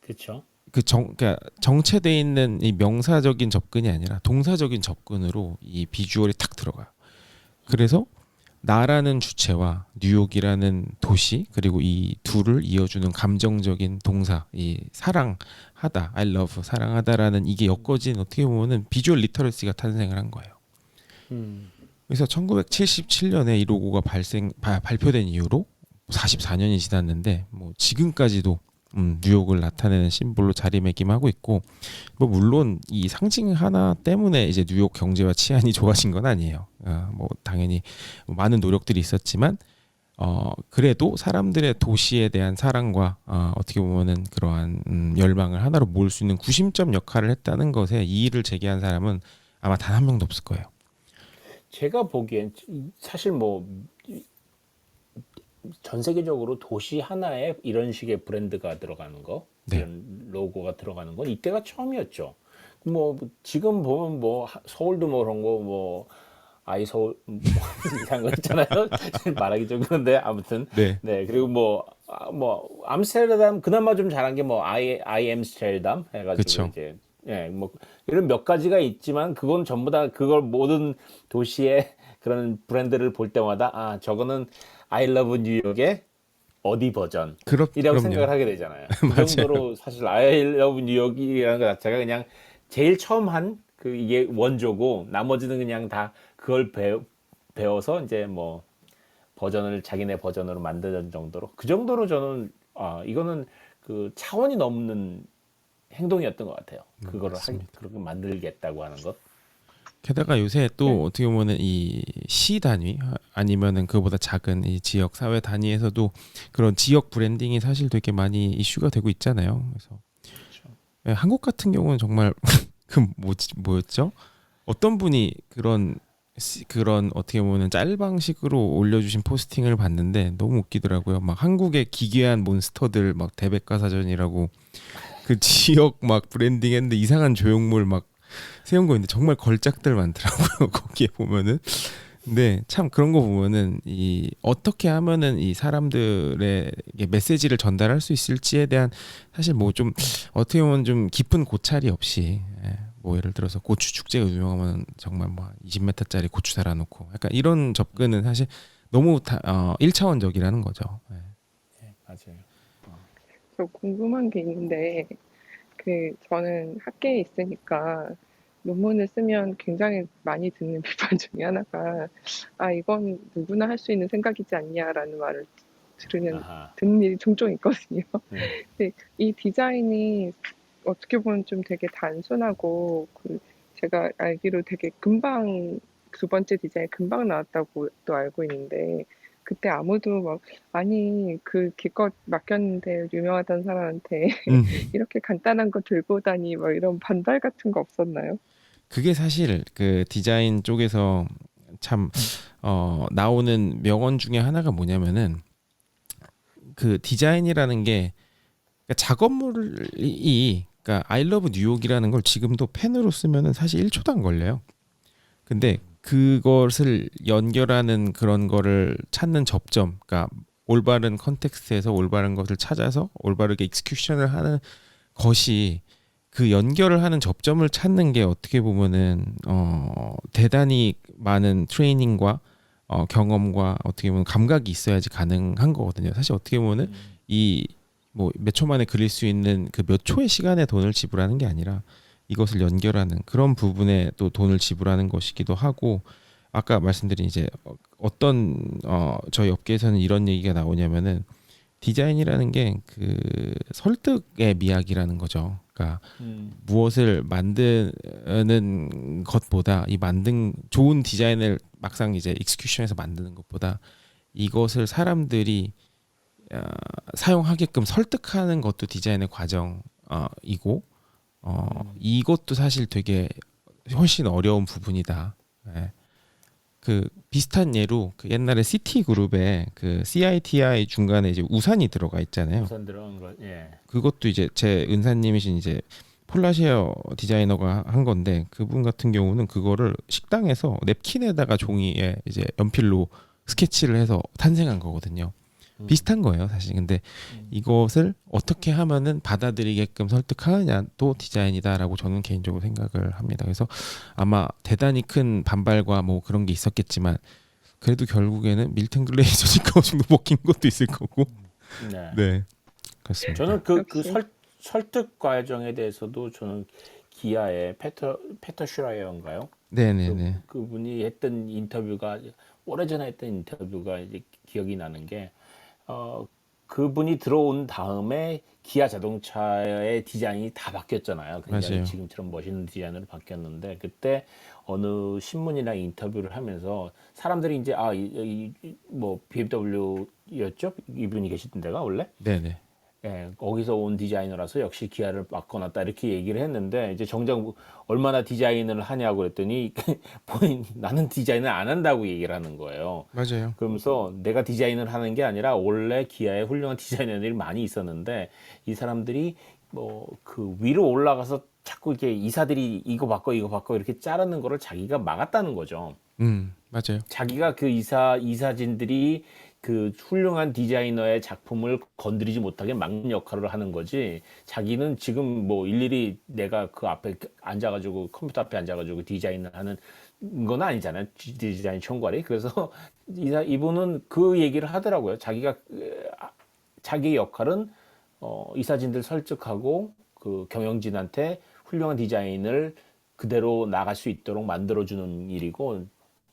그렇죠. 그러니까 정체돼 있는 이 명사적인 접근이 아니라 동사적인 접근으로 이 비주얼이 탁 들어가요. 그래서 나라는 주체와 뉴욕이라는 도시 그리고 이 둘을 이어주는 감정적인 동사, 이 사랑하다, I love 사랑하다라는 이게 엮어진 어떻게 보면은 비주얼 리터러시가 탄생을 한 거예요. 그래서 1977년에 이 로고가 발표된 이후로 44년이 지났는데 뭐 지금까지도 뉴욕을 나타내는 심볼로 자리매김하고 있고 뭐 물론 이 상징 하나 때문에 이제 뉴욕 경제와 치안이 좋아진 건 아니에요. 뭐 당연히 많은 노력들이 있었지만 그래도 사람들의 도시에 대한 사랑과 어떻게 보면은 그러한 열망을 하나로 모을 수 있는 구심점 역할을 했다는 것에 이의를 제기한 사람은 아마 단 한 명도 없을 거예요. 제가 보기엔 사실 뭐 전 세계적으로 도시 하나에 이런 식의 브랜드가 들어가는 거, 이런 로고가 들어가는 건 이때가 처음이었죠. 뭐 지금 보면 뭐 서울도 뭐 그런 거 뭐 아이서울 이상한 거 있잖아요. 말하기 좀 그런데 아무튼 네 그리고 뭐 암스테르담 그나마 좀 잘한 게 뭐 I 암스테르담 해가지고 그쵸. 이제 뭐 이런 몇 가지가 있지만 그건 전부 다 그걸 모든 도시의 그런 브랜드를 볼 때마다 저거는 I love 뉴욕의 어디 버전 이라고 생각을 하게 되잖아요. 그 정도로 사실 I love 뉴욕이라는 것 자체가 그냥 제일 처음 한 그 이게 원조고 나머지는 그냥 다 그걸 배워서 이제 뭐 버전을 자기네 버전으로 만드는 정도로 그 정도로 저는 이거는 그 차원이 넘는 행동이었던 것 같아요. 그거를 그렇게 만들겠다고 하는 것. 게다가 요새 또 어떻게 보면은 이 시 단위 아니면은 그보다 작은 이 지역 사회 단위에서도 그런 지역 브랜딩이 사실 되게 많이 이슈가 되고 있잖아요. 그래서 한국 같은 경우는 정말 그 뭐였죠? 어떤 분이 그런 어떻게 보면 짤방식으로 올려주신 포스팅을 봤는데 너무 웃기더라고요. 막 한국의 기괴한 몬스터들 막 대백과사전이라고 그 지역 막 브랜딩했는데 이상한 조형물 막 세운 거 있는데 정말 걸작들 많더라고요. 거기에 보면은 근데 참 그런 거 보면은 이 어떻게 하면은 이 사람들의 메시지를 전달할 수 있을지에 대한 사실 뭐 좀 어떻게 보면 좀 깊은 고찰이 없이 뭐 예를 들어서 고추 축제가 유명하면 정말 뭐 20m짜리 고추 달아놓고 약간 이런 접근은 사실 너무 1차원적이라는 거죠. 네, 맞아요. 저 궁금한 게 있는데 저는 학계에 있으니까 논문을 쓰면 굉장히 많이 듣는 비판 중에 하나가 아 이건 누구나 할 수 있는 생각이지 않냐라는 말을 아하. 듣는 일이 종종 있거든요. 네. 근데 이 디자인이 어떻게 보면 좀 되게 단순하고 제가 알기로 되게 금방 두 번째 디자인 금방 나왔다고 또 알고 있는데 그때 아무도 막 아니 기껏 맡겼는데 유명하다는 사람한테 음. 이렇게 간단한 거 들고 오다니 막 이런 반발 같은 거 없었나요? 그게 사실 그 디자인 쪽에서 참 나오는 명언 중에 하나가 뭐냐면은 그 디자인이라는 게 그러니까 작업물이 그러니까 I love 뉴욕이라는 걸 지금도 펜으로 쓰면은 사실 1초도 안 걸려요. 근데 그것을 연결하는 그런 거를 찾는 접점, 그러니까 올바른 컨텍스트에서 올바른 것을 찾아서 올바르게 익스큐션을 하는 것이 그 연결을 하는 접점을 찾는 게 어떻게 보면은 대단히 많은 트레이닝과 경험과 어떻게 보면 감각이 있어야지 가능한 거거든요. 사실 어떻게 보면은 이 뭐 몇 초 만에 그릴 수 있는 그 몇 초의 시간에 돈을 지불하는 게 아니라 이것을 연결하는 그런 부분에 또 돈을 지불하는 것이기도 하고 아까 말씀드린 이제 어떤 저희 업계에서는 이런 얘기가 나오냐면은 디자인이라는 게 그 설득의 미학이라는 거죠. 그러니까 무엇을 만드는 것보다 이 만든 좋은 디자인을 막상 이제 익스큐션에서 만드는 것보다 이것을 사람들이 사용하게끔 설득하는 것도 디자인의 과정이고 이것도 사실 되게 훨씬 어려운 부분이다. 예. 그 비슷한 예로 그 옛날에 시티 그룹에 그 CITI 중간에 이제 우산이 들어가 있잖아요. 우선 들어간 거. 예. 그것도 이제 제 은사님이신 이제 폴라시어 디자이너가 한 건데 그분 같은 경우는 그거를 식당에서 냅킨에다가 종이에 이제 연필로 스케치를 해서 탄생한 거거든요. 비슷한 거예요, 사실. 근데 이것을 어떻게 하면은 받아들이게끔 설득하느냐 또 디자인이다라고 저는 개인적으로 생각을 합니다. 그래서 아마 대단히 큰 반발과 뭐 그런 게 있었겠지만 그래도 결국에는 밀턴 글레이저니까 어느 정도 먹힌 것도 있을 거고. 네. 네, 그렇습니다. 저는 그 역시. 설득 과정에 대해서도 저는 기아의 페터 슈라이어인가요? 네네네. 그분이 했던 인터뷰가 오래전에 했던 인터뷰가 이제 기억이 나는 게 그분이 들어온 다음에 기아 자동차의 디자인이 다 바뀌었잖아요. 굉장히 맞아요. 지금처럼 멋있는 디자인으로 바뀌었는데 그때 어느 신문이랑 인터뷰를 하면서 사람들이 이제 뭐 BMW였죠? 이분이 계시던 데가 원래? 네네. 예, 거기서 온 디자이너라서 역시 기아를 바꿔놨다 이렇게 얘기를 했는데 이제 정작 얼마나 디자인을 하냐고 그랬더니 나는 디자인을 안 한다고 얘기를 하는 거예요. 맞아요. 그러면서 내가 디자인을 하는 게 아니라 원래 기아에 훌륭한 디자이너들이 많이 있었는데 이 사람들이 뭐 그 위로 올라가서 자꾸 이렇게 이사들이 이거 바꿔 이렇게 자르는 거를 자기가 막았다는 거죠. 맞아요. 자기가 그 이사진들이 그 훌륭한 디자이너의 작품을 건드리지 못하게 막는 역할을 하는 거지. 자기는 지금 뭐 일일이 내가 그 앞에 앉아가지고 컴퓨터 앞에 앉아가지고 디자인을 하는 건 아니잖아요. 디자인 총괄이. 그래서 이분은 그 얘기를 하더라고요. 자기의 역할은 이사진들 설득하고 그 경영진한테 훌륭한 디자인을 그대로 나갈 수 있도록 만들어주는 일이고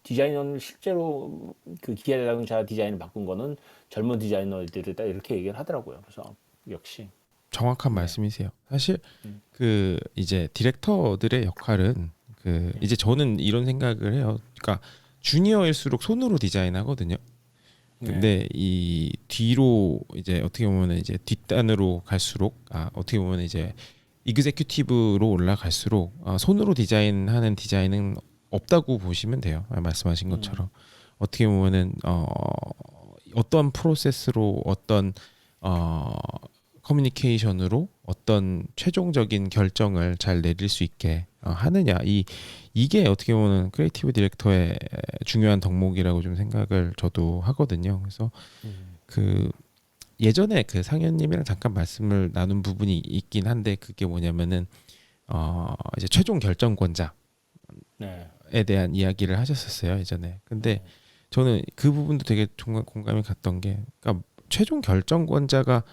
디자이너는 실제로 그 기아 자동차 디자인을 바꾼 거는 젊은 디자이너들이다 이렇게 얘기를 하더라고요. 그래서 역시 정확한 말씀이세요. 사실 그 이제 디렉터들의 역할은 그 이제 저는 이런 생각을 해요. 그러니까 주니어일수록 손으로 디자인하거든요. 근데 이 뒤로 이제 어떻게 보면 이제 뒷단으로 갈수록 어떻게 보면 이제 이그제큐티브로 올라갈수록 손으로 디자인하는 디자인은 없다고 보시면 돼요. 말씀하신 것처럼 어떻게 보면은 어떤 프로세스로 어떤 커뮤니케이션으로 어떤 최종적인 결정을 잘 내릴 수 있게 하느냐 이게 어떻게 보면 크리에이티브 디렉터의 중요한 덕목이라고 좀 생각을 저도 하거든요. 그래서 그 예전에 그 상현님이랑 잠깐 말씀을 나눈 부분이 있긴 한데 그게 뭐냐면은 이제 최종 결정권자에 네. 대한 이야기를 하셨었어요 예전에. 근데 네. 저는 그 부분도 되게 정말 공감이 갔던 게, 그러니까 최종 결정권자가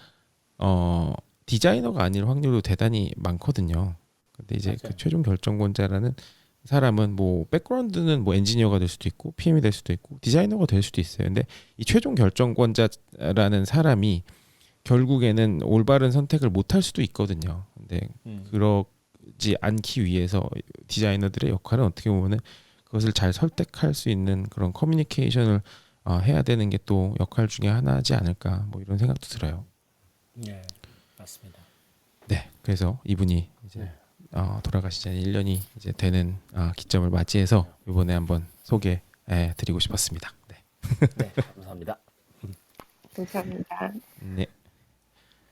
디자이너가 아닐 확률도 대단히 많거든요. 근데 이제 그 맞아요. 최종 결정권자라는 사람은 뭐 백그라운드는 뭐 엔지니어가 될 수도 있고 PM이 될 수도 있고 디자이너가 될 수도 있어요. 근데 이 최종 결정권자라는 사람이 결국에는 올바른 선택을 못 할 수도 있거든요. 근데 그러지 않기 위해서 디자이너들의 역할은 어떻게 보면은 그것을 잘 설득할 수 있는 그런 커뮤니케이션을 해야 되는 게 또 역할 중에 하나지 않을까 뭐 이런 생각도 들어요. 네, 맞습니다. 네, 그래서 이분이 이제 네. 돌아가시지 1년이 이제 되는 기점을 맞이해서 이번에 한번 소개해 드리고 싶었습니다. 네. 네, 감사합니다. 감사합니다. 네.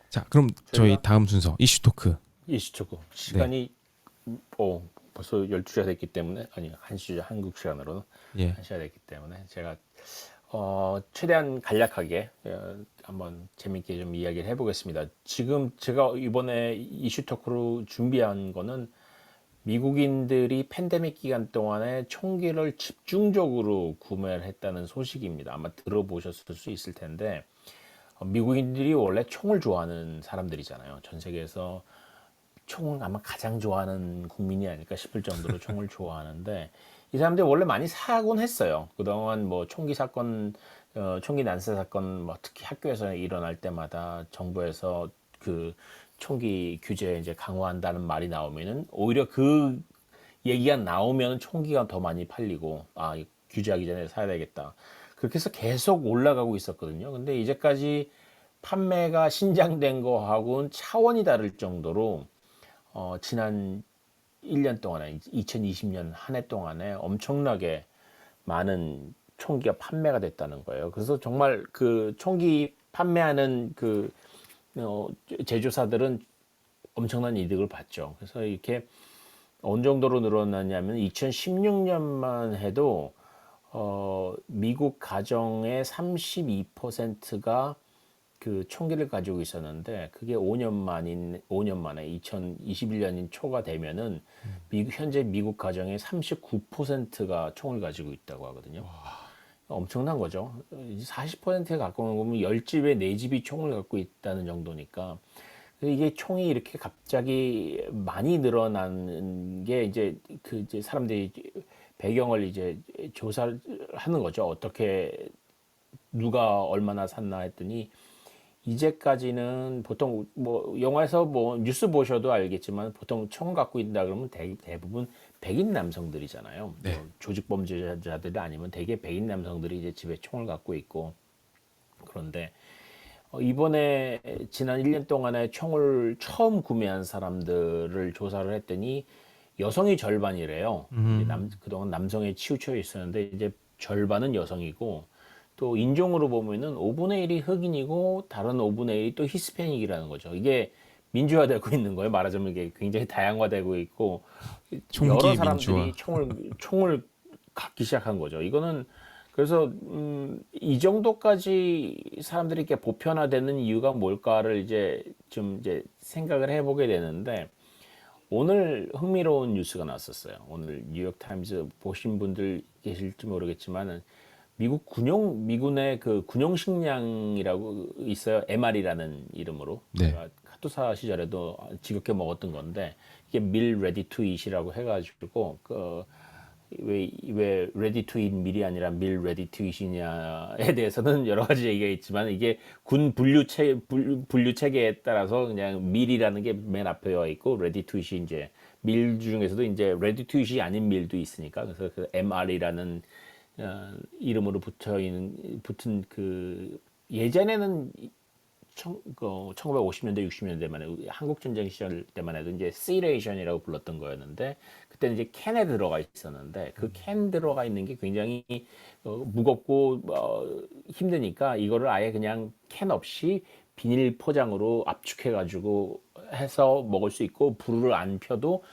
자, 그럼 저희 저희가 다음 순서 이슈 토크. 이슈초고 네. 시간이 벌써 12시가 됐기 때문에 아니 1시죠. 한국 시간으로는 예. 1시가 됐기 때문에 제가 최대한 간략하게 한번 재밌게 좀 이야기를 해보겠습니다. 지금 제가 이번에 이슈 토크로 준비한 거는 미국인들이 팬데믹 기간 동안에 총기를 집중적으로 구매를 했다는 소식입니다. 아마 들어보셨을 수 있을 텐데 미국인들이 원래 총을 좋아하는 사람들이잖아요. 전 세계에서 총을 아마 가장 좋아하는 국민이 아닐까 싶을 정도로 총을 좋아하는데 이 사람들이 원래 많이 사곤 했어요. 그동안 뭐 총기 사건, 총기 난사 사건, 뭐 특히 학교에서 일어날 때마다 정부에서 그 총기 규제 이제 강화한다는 말이 나오면은 오히려 그 얘기가 나오면 총기가 더 많이 팔리고 규제하기 전에 사야 되겠다. 그렇게 해서 계속 올라가고 있었거든요. 근데 이제까지 판매가 신장된 거하고는 차원이 다를 정도로 지난 1년 동안에 2020년 한 해 동안에 엄청나게 많은 총기가 판매가 됐다는 거예요. 그래서 정말 그 총기 판매하는 그 제조사들은 엄청난 이득을 봤죠. 그래서 이렇게 어느 정도로 늘어났냐면 2016년만 해도 미국 가정의 32%가 그 총기를 가지고 있었는데 그게 5년 만에 2021년인 초가 되면은 현재 미국 가정의 39%가 총을 가지고 있다고 하거든요. 엄청난 거죠. 40%에 가까운 거면 10집에 4집이 총을 갖고 있다는 정도니까 이게 총이 이렇게 갑자기 많이 늘어나는 게 이제 사람들이 배경을 이제 조사를 하는 거죠. 어떻게 누가 얼마나 샀나 했더니 이제까지는 보통 뭐 영화에서 뭐 뉴스 보셔도 알겠지만 보통 총 갖고 있다 그러면 대부분 백인 남성들이잖아요. 네. 뭐 조직 범죄자들이 아니면 대개 백인 남성들이 이제 집에 총을 갖고 있고 그런데 이번에 지난 1년 동안에 총을 처음 구매한 사람들을 조사를 했더니 여성이 절반이래요. 이제 그동안 남성에 치우쳐 있었는데 이제 절반은 여성이고 또 인종으로 보면은 5분의 1이 흑인이고 다른 5분의 1이 또 히스패닉이라는 거죠. 이게 민주화되고 있는 거예요. 말하자면 이게 굉장히 다양화되고 있고 총기 여러 민주화. 사람들이 총을 갖기 시작한 거죠. 이거는 그래서 이 정도까지 사람들이 이렇게 보편화되는 이유가 뭘까를 이제 좀 이제 생각을 해보게 되는데 오늘 흥미로운 뉴스가 났었어요. 오늘 뉴욕 타임즈 보신 분들 계실지 모르겠지만 미군의 그 군용 식량이라고 있어요. MR이라는 이름으로. 네. 제가 카투사 시절에도 지겹게 먹었던 건데 이게 밀 레디 투 이시라고 해가지고 왜 레디 투 잇 밀이 아니라 밀 레디 투 이시냐에 대해서는 여러 가지 얘기가 있지만 이게 군 분류 체계에 따라서 그냥 밀이라는 게 맨 앞에 와 있고 레디 투 잇이 이제 밀 중에서도 이제 레디 투 잇이 아닌 밀도 있으니까 그래서 그 MR이라는 이름으로 붙은 그 예전에는 1950년대 60년대만 한국 전쟁 시절 때만 해도 이제 C레이션이라고 불렀던 거였는데 그때는 이제 캔에 들어가 있었는데 그 캔 들어가 있는 게 굉장히 무겁고 힘드니까 이거를 아예 그냥 캔 없이 비닐 포장으로 압축해 가지고 해서 먹을 수 있고 불을 안 펴도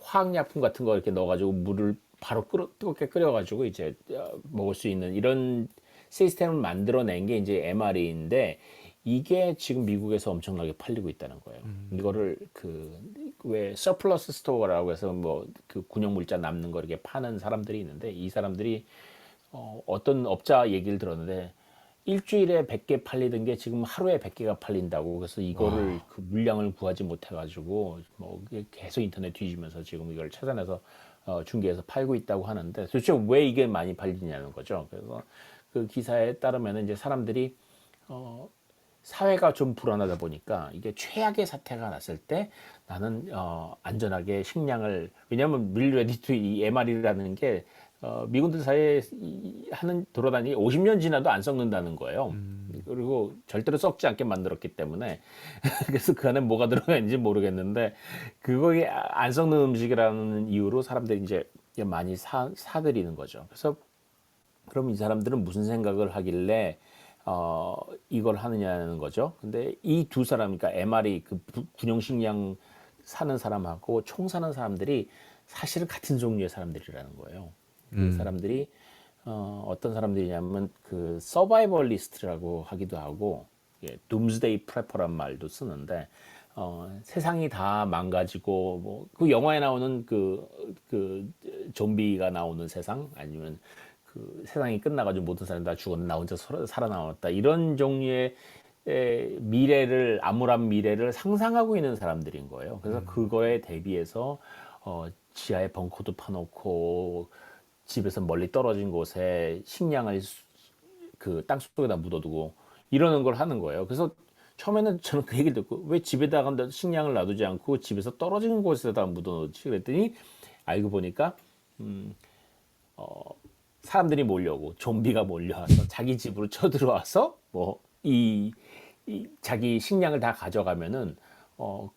화학약품 같은 거 이렇게 넣어가지고 물을 바로 뜨겁게 끓여가지고 이제 먹을 수 있는 이런 시스템을 만들어낸 게 이제 MRE인데 이게 지금 미국에서 엄청나게 팔리고 있다는 거예요. 이거를 그 왜 서플러스 스토어라고 해서 뭐 그 군용 물자 남는 거 이렇게 파는 사람들이 있는데 이 사람들이 어떤 업자 얘기를 들었는데 일주일에 100개 팔리던 게 지금 하루에 100개가 팔린다고. 그래서 이거를 그 물량을 구하지 못해가지고 뭐 계속 인터넷 뒤지면서 지금 이걸 찾아내서 중개해서 팔고 있다고 하는데 도대체 왜 이게 많이 팔리냐는 거죠. 그래서 그 기사에 따르면 이제 사람들이 사회가 좀 불안하다 보니까 이게 최악의 사태가 났을 때 나는 안전하게 식량을, 왜냐하면 밀 레디 투 이 MR이라는 게 미군들 사이에 하는 돌아다니 50년 지나도 안 썩는다는 거예요. 그리고 절대로 썩지 않게 만들었기 때문에 그래서 그 안에 뭐가 들어가 있는지 모르겠는데 그거에 안 썩는 음식이라는 이유로 사람들이 이제 많이 사들이는 거죠. 그래서 그럼 이 사람들은 무슨 생각을 하길래 이걸 하느냐는 거죠. 근데 이 두 사람, 그러니까 MR이 그 군용식량 사는 사람하고 총 사는 사람들이 사실은 같은 종류의 사람들이라는 거예요. 그 사람들이 어떤 사람들이냐면 그 서바이벌리스트라고 하기도 하고 둠스데이 프레퍼란 말도 쓰는데 세상이 다 망가지고 뭐 그 영화에 나오는 그 좀비가 나오는 세상 아니면 그 세상이 끝나가지고 모든 사람이 다 죽었는데 나 혼자 살아남았다 이런 종류의 미래를 암울한 미래를 상상하고 있는 사람들인 거예요. 그래서 그거에 대비해서 지하에 벙커도 파놓고 집에서 멀리 떨어진 곳에 식량을 그 땅속에다 묻어두고 이러는 걸 하는 거예요. 그래서 처음에는 저는 그 얘기를 듣고 왜 집에다가 식량을 놔두지 않고 집에서 떨어진 곳에다 묻어놓지 그랬더니 알고 보니까 사람들이 몰려오고 좀비가 몰려와서 자기 집으로 쳐들어와서 뭐 자기 식량을 다 가져가면은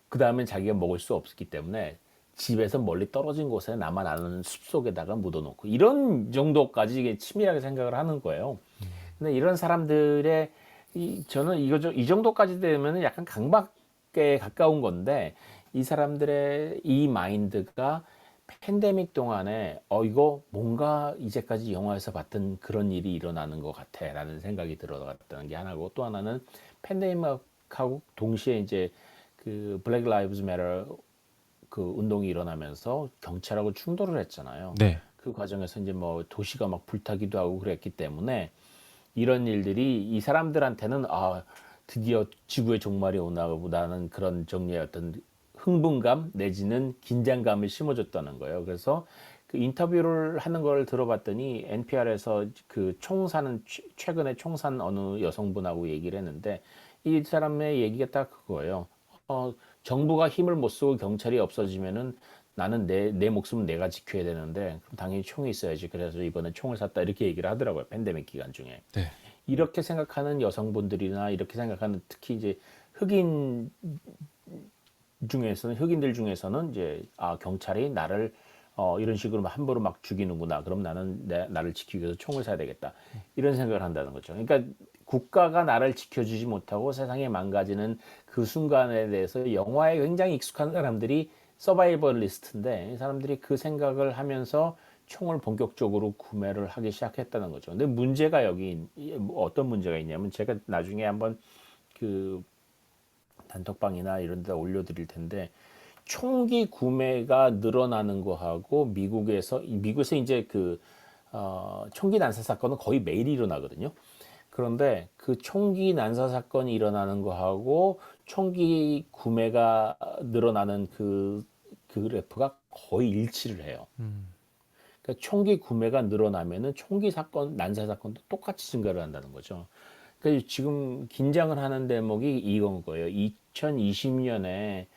그 다음엔 자기가 먹을 수 없기 때문에 집에서 멀리 떨어진 곳에 나만 아는 숲속에다가 묻어놓고 이런 정도까지 이게 치밀하게 생각을 하는 거예요. 근데 이런 사람들의 저는 이 정도까지 되면은 약간 강박에 가까운 건데 이 사람들의 이 마인드가 팬데믹 동안에 이거 뭔가 이제까지 영화에서 봤던 그런 일이 일어나는 것 같아 라는 생각이 들어갔다는 게 하나고, 또 하나는 팬데믹하고 동시에 이제 그 블랙 라이브즈 매터 그 운동이 일어나면서 경찰하고 충돌을 했잖아요. 네. 그 과정에서 이제 뭐 도시가 막 불타기도 하고 그랬기 때문에 이런 일들이 이 사람들한테는 드디어 지구의 종말이 오나 보다는 그런 정리의 어떤 흥분감 내지는 긴장감을 심어줬다는 거예요. 그래서 그 인터뷰를 하는 걸 들어봤더니 NPR에서 그 총사는 최근에 총산 어느 여성분하고 얘기를 했는데 이 사람의 얘기가 딱 그거예요. 정부가 힘을 못 쓰고 경찰이 없어지면은 나는 내 목숨은 내가 지켜야 되는데 그럼 당연히 총이 있어야지. 그래서 이번에 총을 샀다 이렇게 얘기를 하더라고요. 팬데믹 기간 중에. 네. 이렇게 생각하는 여성분들이나 이렇게 생각하는 특히 이제 흑인들 중에서는 이제 경찰이 나를 이런 식으로 함부로 막 죽이는구나. 그럼 나는 나를 지키기 위해서 총을 사야 되겠다. 이런 생각을 한다는 거죠. 그러니까 국가가 나를 지켜주지 못하고 세상에 망가지는 그 순간에 대해서 영화에 굉장히 익숙한 사람들이 서바이벌리스트인데 이 사람들이 그 생각을 하면서 총을 본격적으로 구매를 하기 시작했다는 거죠. 근데 문제가 여기 어떤 문제가 있냐면 제가 나중에 한번 그 단톡방이나 이런 데다 올려드릴 텐데 총기 구매가 늘어나는 거하고 미국에서 이제 그 총기 난사 사건은 거의 매일 일어나거든요. 그런데 그 총기 난사 사건이 일어나는 거하고 총기 구매가 늘어나는 그 그래프가 거의 일치를 해요. 그러니까 총기 구매가 늘어나면은 총기 사건, 난사 사건도 똑같이 증가를 한다는 거죠. 그러니까 지금 긴장을 하는 대목이 이건 거예요. 2020년에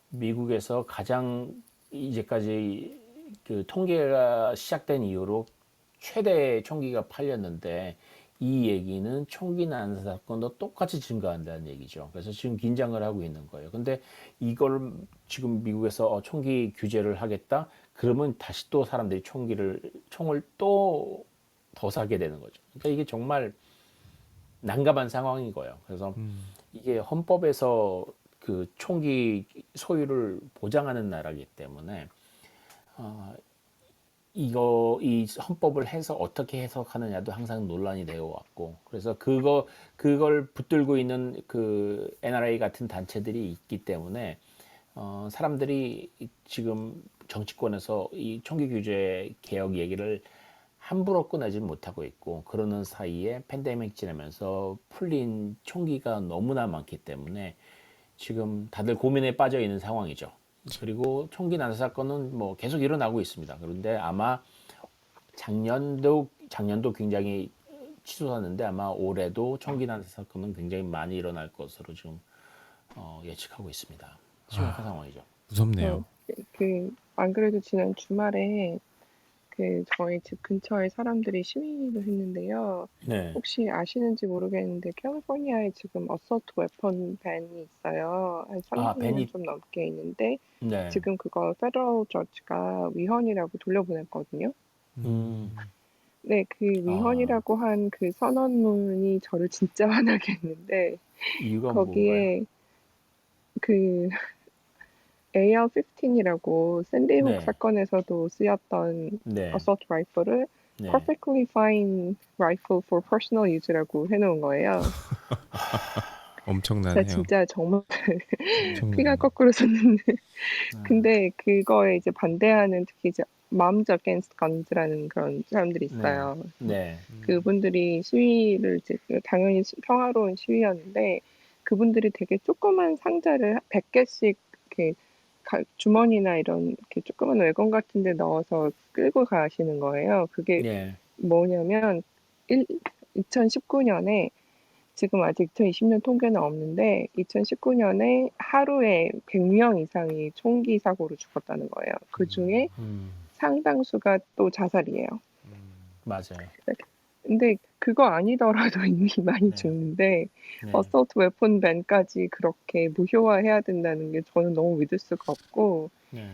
미국에서 가장 이제까지 그 통계가 시작된 이후로 최대 총기가 팔렸는데 이 얘기는 총기 난사 사건도 똑같이 증가한다는 얘기죠. 그래서 지금 긴장을 하고 있는 거예요. 근데 이걸 지금 미국에서 총기 규제를 하겠다? 그러면 다시 또 사람들이 총을 또 더 사게 되는 거죠. 그러니까 이게 정말 난감한 상황인 거예요. 그래서 이게 헌법에서 그 총기 소유를 보장하는 나라이기 때문에 어, 이 헌법을 해서 어떻게 해석하느냐도 항상 논란이 되어 왔고, 그래서 그걸 붙들고 있는 그 NRA 같은 단체들이 있기 때문에 사람들이 지금 정치권에서 이 총기 규제 개혁 얘기를 함부로 꺼내지 못하고 있고, 그러는 사이에 팬데믹 지나면서 풀린 총기가 너무나 많기 때문에 지금 다들 고민에 빠져 있는 상황이죠. 그리고 총기 난사 사건은 뭐 계속 일어나고 있습니다. 그런데 아마 작년도 굉장히 치솟았는데 아마 올해도 총기 난사 사건은 굉장히 많이 일어날 것으로 지금 예측하고 있습니다. 심각한 상황이죠. 어, 무섭네요. 안 그래도 지난 주말에 저희 집 근처에 사람들이 시위를 했는데요. 네, 혹시 아시는지 모르겠는데 캘리포니아에 지금 어서트 웨폰 밴이 있어요. 한 아 30년 벤이 좀 넘게 있는데 네, 지금 그거 페더럴 저지가 위헌이라고 돌려보냈거든요. 음, 네, 그 아 위헌이라고 한 그 선언문이 저를 진짜 화나게 했는데 이유가 뭔가요? 거기에 그 AR-15이라고 샌디훅 네, 사건에서도 쓰였던 네, 어서트 라이플을 네. perfectly fine rifle for personal use라고 해놓은 거예요. 제가 엄청나네요. 진짜 정말 피가 엄청나네. 거꾸로 섰는데 근데 그거에 이제 반대하는 특히 이제 Moms Against Guns라는 그런 사람들이 네, 있어요. 그래서 네, 그분들이 시위를 이제 당연히 평화로운 시위였는데 그분들이 되게 조그만 상자를 100개씩 이렇게 주머니나 이런 이렇게 조그만 외건 같은 데 넣어서 끌고 가시는 거예요. 그게 네, 뭐냐면 2019년에 지금 아직 2020년 통계는 없는데 2019년에 하루에 100명 이상이 총기 사고로 죽었다는 거예요. 그중에 상당수가 또 자살이에요. 맞아요. 근데 그거 아니더라도 이미 많이 네, 죽는데 네, 어서트 웨폰 밴까지 그렇게 무효화해야 된다는 게 저는 너무 믿을 수가 없고 네,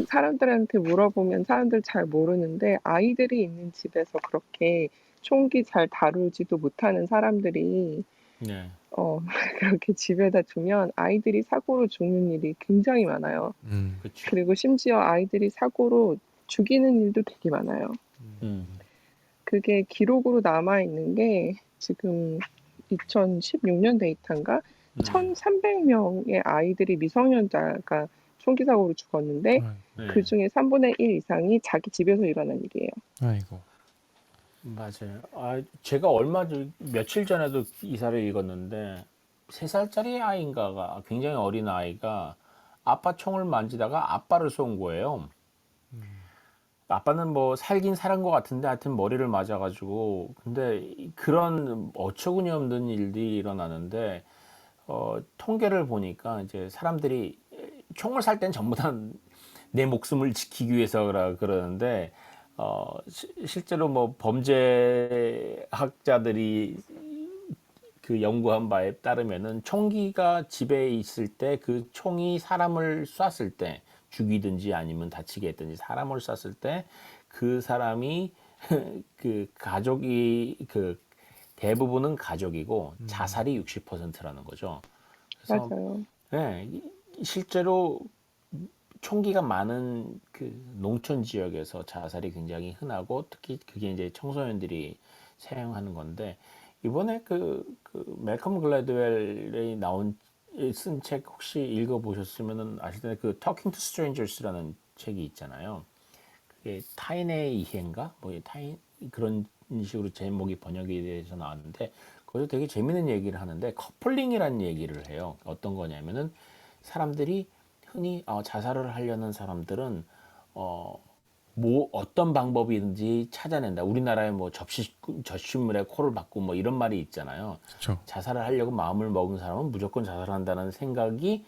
사람들한테 물어보면 사람들 잘 모르는데 아이들이 있는 집에서 그렇게 총기 잘 다루지도 못하는 사람들이 네, 어, 그렇게 집에다 두면 아이들이 사고로 죽는 일이 굉장히 많아요. 그렇죠. 그리고 심지어 아이들이 사고로 죽이는 일도 되게 많아요. 음, 그게 기록으로 남아있는 게 지금 2016년 데이터인가? 네, 1,300명의 아이들이 미성년자가 총기 사고로 죽었는데 아이고, 그 네. 중에 3분의 1 이상이 자기 집에서 일어난 일이에요. 아이고. 맞아요. 제가 며칠 전에도 기사를 읽었는데, 3살짜리 아이인가가, 굉장히 어린 아이가 아빠 총을 만지다가 아빠를 쏜 거예요. 아빠는 뭐 살긴 살은 것 같은데 하여튼 머리를 맞아가지고, 근데 그런 어처구니 없는 일들이 일어나는데, 통계를 보니까 이제 사람들이 총을 살 땐 전부 다 내 목숨을 지키기 위해서라 그러는데 실제로 뭐 범죄학자들이 그 연구한 바에 따르면은 총기가 집에 있을 때 그 총이 사람을 쐈을 때 죽이든지 아니면 다치게 했든지 사람을 쐈을 때 그 사람이 그 가족이 그 대부분은 가족이고 자살이 60%라는 거죠. 그래서 맞아요. 네, 실제로 총기가 많은 그 농촌 지역에서 자살이 굉장히 흔하고 특히 그게 이제 청소년들이 사용하는 건데 이번에 그 멜컴 글래드웰이 쓴 책 혹시 읽어보셨으면은 아실 텐데 그 Talking to Strangers라는 책이 있잖아요. 그게 타인의 이해인가 뭐 타인 그런 식으로 제목이 번역이 돼서 나왔는데 거기서 되게 재밌는 얘기를 하는데 커플링이라는 얘기를 해요. 어떤 거냐면은 사람들이 흔히 자살을 하려는 사람들은 어, 뭐 어떤 방법이든지 찾아낸다. 우리나라에 뭐 젖신물에 코를 박고 뭐 이런 말이 있잖아요. 그렇죠. 자살을 하려고 마음을 먹은 사람은 무조건 자살한다는 생각이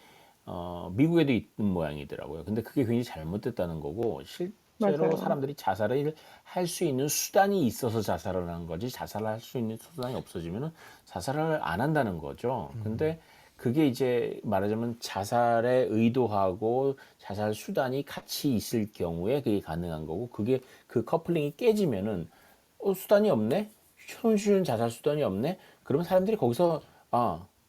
미국에도 있는 모양이더라고요. 근데 그게 굉장히 잘못됐다는 거고 실제로 맞아요. 사람들이 자살을 할 수 있는 수단이 있어서 자살을 하는 거지 자살을 할 수 있는 수단이 없어지면은 자살을 안 한다는 거죠. 근데 그게 이제 말하자면 자살에 의도하고 자살 수단이 같이 있을 경우에 그게 가능한 거고 그게 그 커플링이 깨지면은 수단이 없네? 손쉬운 자살 수단이 없네? 그러면 사람들이 거기서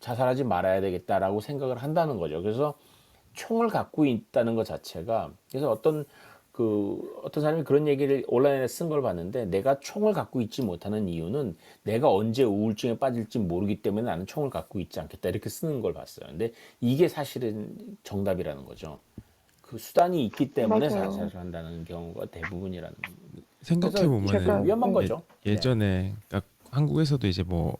자살하지 말아야 되겠다라고 생각을 한다는 거죠. 그래서 총을 갖고 있다는 것 자체가 그래서 어떤 어떤 사람이 그런 얘기를 온라인에 쓴 걸 봤는데 내가 총을 갖고 있지 못하는 이유는 내가 언제 우울증에 빠질지 모르기 때문에 나는 총을 갖고 있지 않겠다 이렇게 쓰는 걸 봤어요. 근데 이게 사실은 정답이라는 거죠. 그 수단이 있기 때문에 맞아요. 자살을 한다는 경우가 대부분이라는. 생각해 그래서 보면은 제가 위험한 거죠. 네. 예전에 그러니까 한국에서도 이제 뭐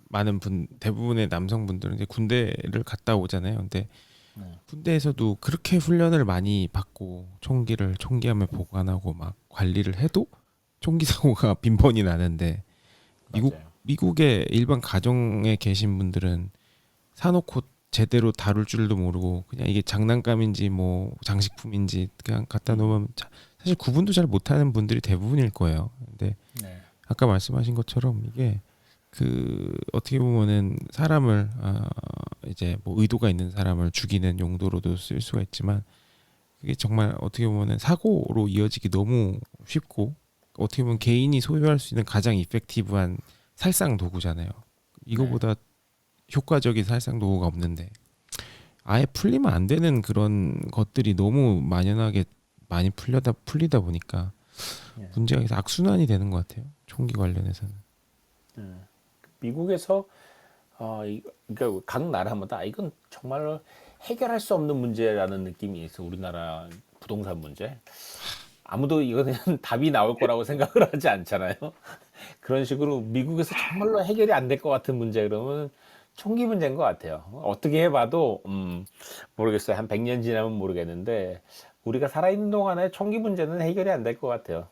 많은 대부분의 남성분들은 이제 군대를 갔다 오잖아요. 근데 네. 군대에서도 그렇게 훈련을 많이 받고 총기를 총기함에 보관하고 막 관리를 해도 총기 사고가 빈번히 나는데 맞아요. 미국의 일반 가정에 계신 분들은 사놓고 제대로 다룰 줄도 모르고 그냥 이게 장난감인지 뭐 장식품인지 그냥 갖다 놓으면 사실 구분도 잘 못하는 분들이 대부분일 거예요. 근데 네. 아까 말씀하신 것처럼 이게 그 어떻게 보면은 사람을 이제 뭐 의도가 있는 사람을 죽이는 용도로도 쓸 수가 있지만 그게 정말 어떻게 보면은 사고로 이어지기 너무 쉽고 어떻게 보면 개인이 소유할 수 있는 가장 이펙티브한 살상 도구잖아요. 이거보다 효과적인 살상 도구가 없는데 아예 풀리면 안 되는 그런 것들이 너무 만연하게 많이 풀리다 보니까 네. 문제가 계속 악순환이 되는 것 같아요. 총기 관련해서는. 미국에서 그러니까 각 나라마다 이건 정말 해결할 수 없는 문제라는 느낌이 있어. 우리나라 부동산 문제. 아무도 이거는 답이 나올 거라고 생각을 하지 않잖아요. 그런 식으로 미국에서 정말로 해결이 안 될 것 같은 문제 그러면 총기 문제인 것 같아요. 어떻게 해봐도 모르겠어요. 한 100년 지나면 모르겠는데 우리가 살아있는 동안에 총기 문제는 해결이 안 될 것 같아요.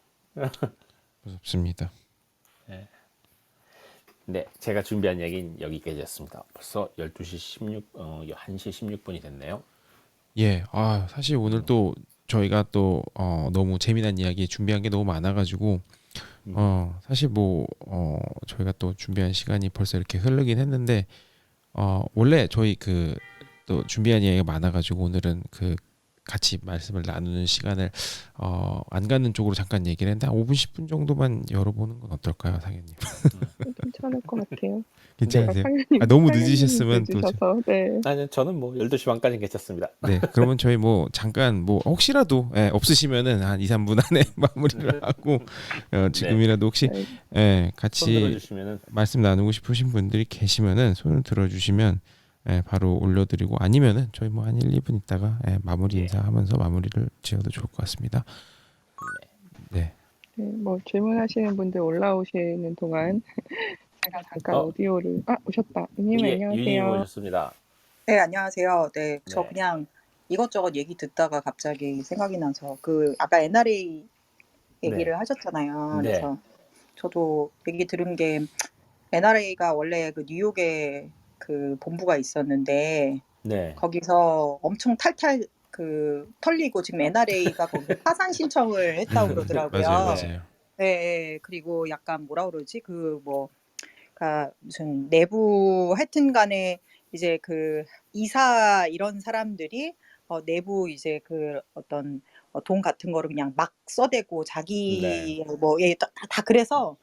무섭습니다. 네, 제가 준비한 얘기는 여기까지였습니다. 벌써 12시 1시 16분이 됐네요. 예, 사실 오늘 또 저희가 또 너무 재미난 이야기 준비한 게 너무 많아가지고 사실 뭐 저희가 또 준비한 시간이 벌써 이렇게 흐르긴 했는데 원래 저희 그 또 준비한 이야기가 많아가지고 오늘은 그 같이 말씀을 나누는 시간을 안 갖는 쪽으로 잠깐 얘기를 했는데 한 5분 10분 정도만 열어보는 건 어떨까요, 상현님? 괜찮을 것 같아요. 괜찮으세요? 상현님, 너무 상현님이 늦으셨으면 또 늦으셔서 네. 아니, 저는 뭐 12시 반까지 괜찮습니다. 네, 그러면 저희 뭐 잠깐 뭐 혹시라도 없으시면은 한 2, 3분 안에 마무리를 하고 지금이라도 혹시 네. 손 같이 들어주시면은 말씀 나누고 싶으신 분들이 계시면은 손을 들어주시면 바로 올려드리고 아니면은 저희 뭐 한 1, 2분 있다가 마무리 인사하면서 마무리를 지어도 좋을 것 같습니다. 네. 네, 뭐 질문하시는 분들 올라오시는 동안 제가 잠깐 오디오를 오셨다. 유님 유님 안녕하세요. 오셨습니다. 네, 안녕하세요. 네, 저 네. 그냥 이것저것 얘기 듣다가 갑자기 생각이 나서 아까 NRA 얘기를 하셨잖아요. 네. 그래서 저도 얘기 들은 게 NRA가 원래 그 뉴욕에 그 본부가 있었는데 네. 거기서 엄청 탈탈 털리고 지금 NRA가 거기 파산 신청을 했다고 그러더라고요. 맞아요. 네, 그리고 약간 뭐라 그러지? 그러니까 무슨 내부 하여튼 간에 이제 그 이사 이런 사람들이 내부 이제 그 어떤 돈 같은 거를 그냥 막 써대고 자기 다 그래서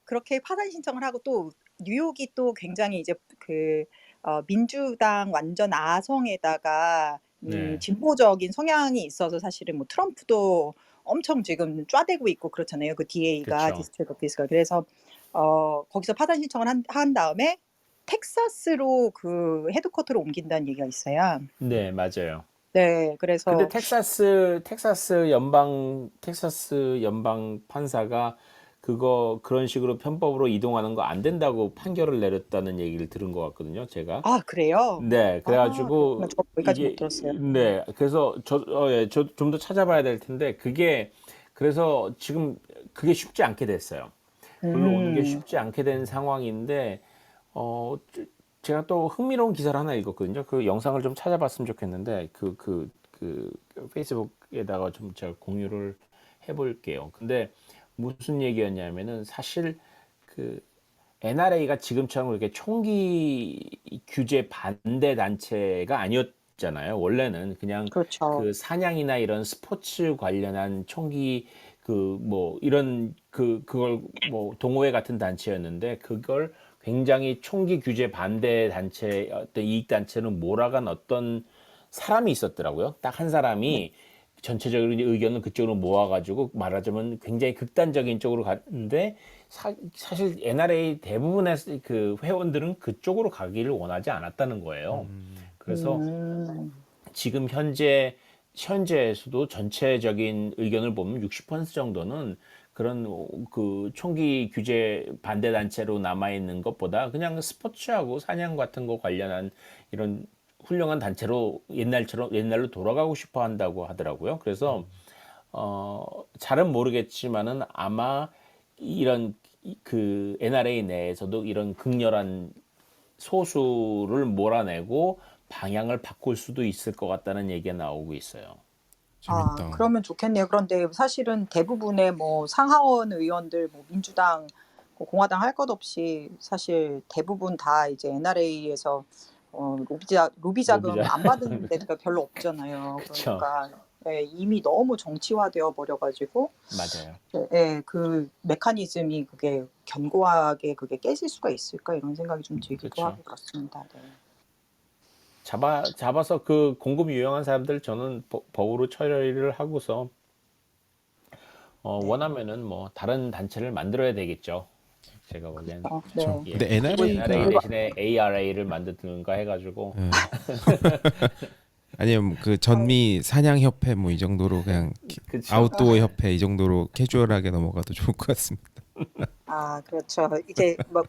그렇게 파산 신청을 하고 또 뉴욕이 또 굉장히 이제 민주당 완전 아성에다가 네. 진보적인 성향이 있어서 사실은 뭐 트럼프도 엄청 지금 쫙대고 있고 그렇잖아요. 그 DA가 그쵸. 디스트릭트 오피스가 그래서 거기서 파산 신청을 한 다음에 텍사스로 그 헤드쿼터로 옮긴다는 얘기가 있어요. 네, 맞아요. 네, 그래서 근데 텍사스 연방 판사가 그런 식으로 편법으로 이동하는 거 안 된다고 판결을 내렸다는 얘기를 들은 것 같거든요, 제가. 그래요? 네, 그래가지고 그렇구나. 저 거기까지 못 이게 들었어요. 네, 그래서 저 좀 더 찾아봐야 될 텐데 그래서 지금 그게 쉽지 않게 됐어요. 글로 오는 게 쉽지 않게 된 상황인데 제가 또 흥미로운 기사를 하나 읽었거든요. 그 영상을 좀 찾아봤으면 좋겠는데 그 페이스북에다가 좀 제가 공유를 해볼게요. 근데 무슨 얘기였냐면은 사실 그 NRA가 지금처럼 그렇게 총기 규제 반대 단체가 아니었잖아요. 원래는 그냥 그렇죠. 그 사냥이나 이런 스포츠 관련한 총기 뭐 이런 그걸 뭐 동호회 같은 단체였는데 그걸 굉장히 총기 규제 반대 단체 어떤 이익 단체는 몰아간 어떤 사람이 있었더라고요. 딱 한 사람이 전체적인 의견을 그쪽으로 모아가지고 말하자면 굉장히 극단적인 쪽으로 갔는데 사실 NRA 대부분의 그 회원들은 그쪽으로 가기를 원하지 않았다는 거예요. 그래서 음. 지금 현재에서도 전체적인 의견을 보면 60% 정도는 그런 그 총기 규제 반대 단체로 남아 있는 것보다 그냥 스포츠하고 사냥 같은 거 관련한 이런 훌륭한 단체로 옛날로 돌아가고 싶어 한다고 하더라고요. 그래서 잘은 모르겠지만은 아마 이런 그 NRA 내에서도 이런 극렬한 소수를 몰아내고 방향을 바꿀 수도 있을 것 같다는 얘기가 나오고 있어요. 재밌다. 그러면 좋겠네요. 그런데 사실은 대부분의 뭐 상하원 의원들, 뭐 민주당, 뭐 공화당 할 것 없이 사실 대부분 다 이제 NRA에서 로비 자금 안 받은 데가 별로 없잖아요. 그쵸. 그러니까 예, 이미 너무 정치화되어 버려가지고 맞아요. 예, 그 메커니즘이 그게 견고하게 그게 깨질 수가 있을까 이런 생각이 좀 들기도 그쵸. 하고 그렇습니다. 네. 잡아서 그 공급 유용한 사람들 저는 법으로 처리를 하고서 네. 원하면은 뭐 다른 단체를 만들어야 되겠죠. 제가 보기엔. 그렇죠. 네. 근데 예. NRA가 NRA 대신에 ARA를 만드든가 해가지고 아니면 그 전미 사냥 협회 뭐 이 정도로 그냥 그쵸. 아웃도어 협회 이 정도로 캐주얼하게 넘어가도 좋을 것 같습니다. 그렇죠. 이게 뭐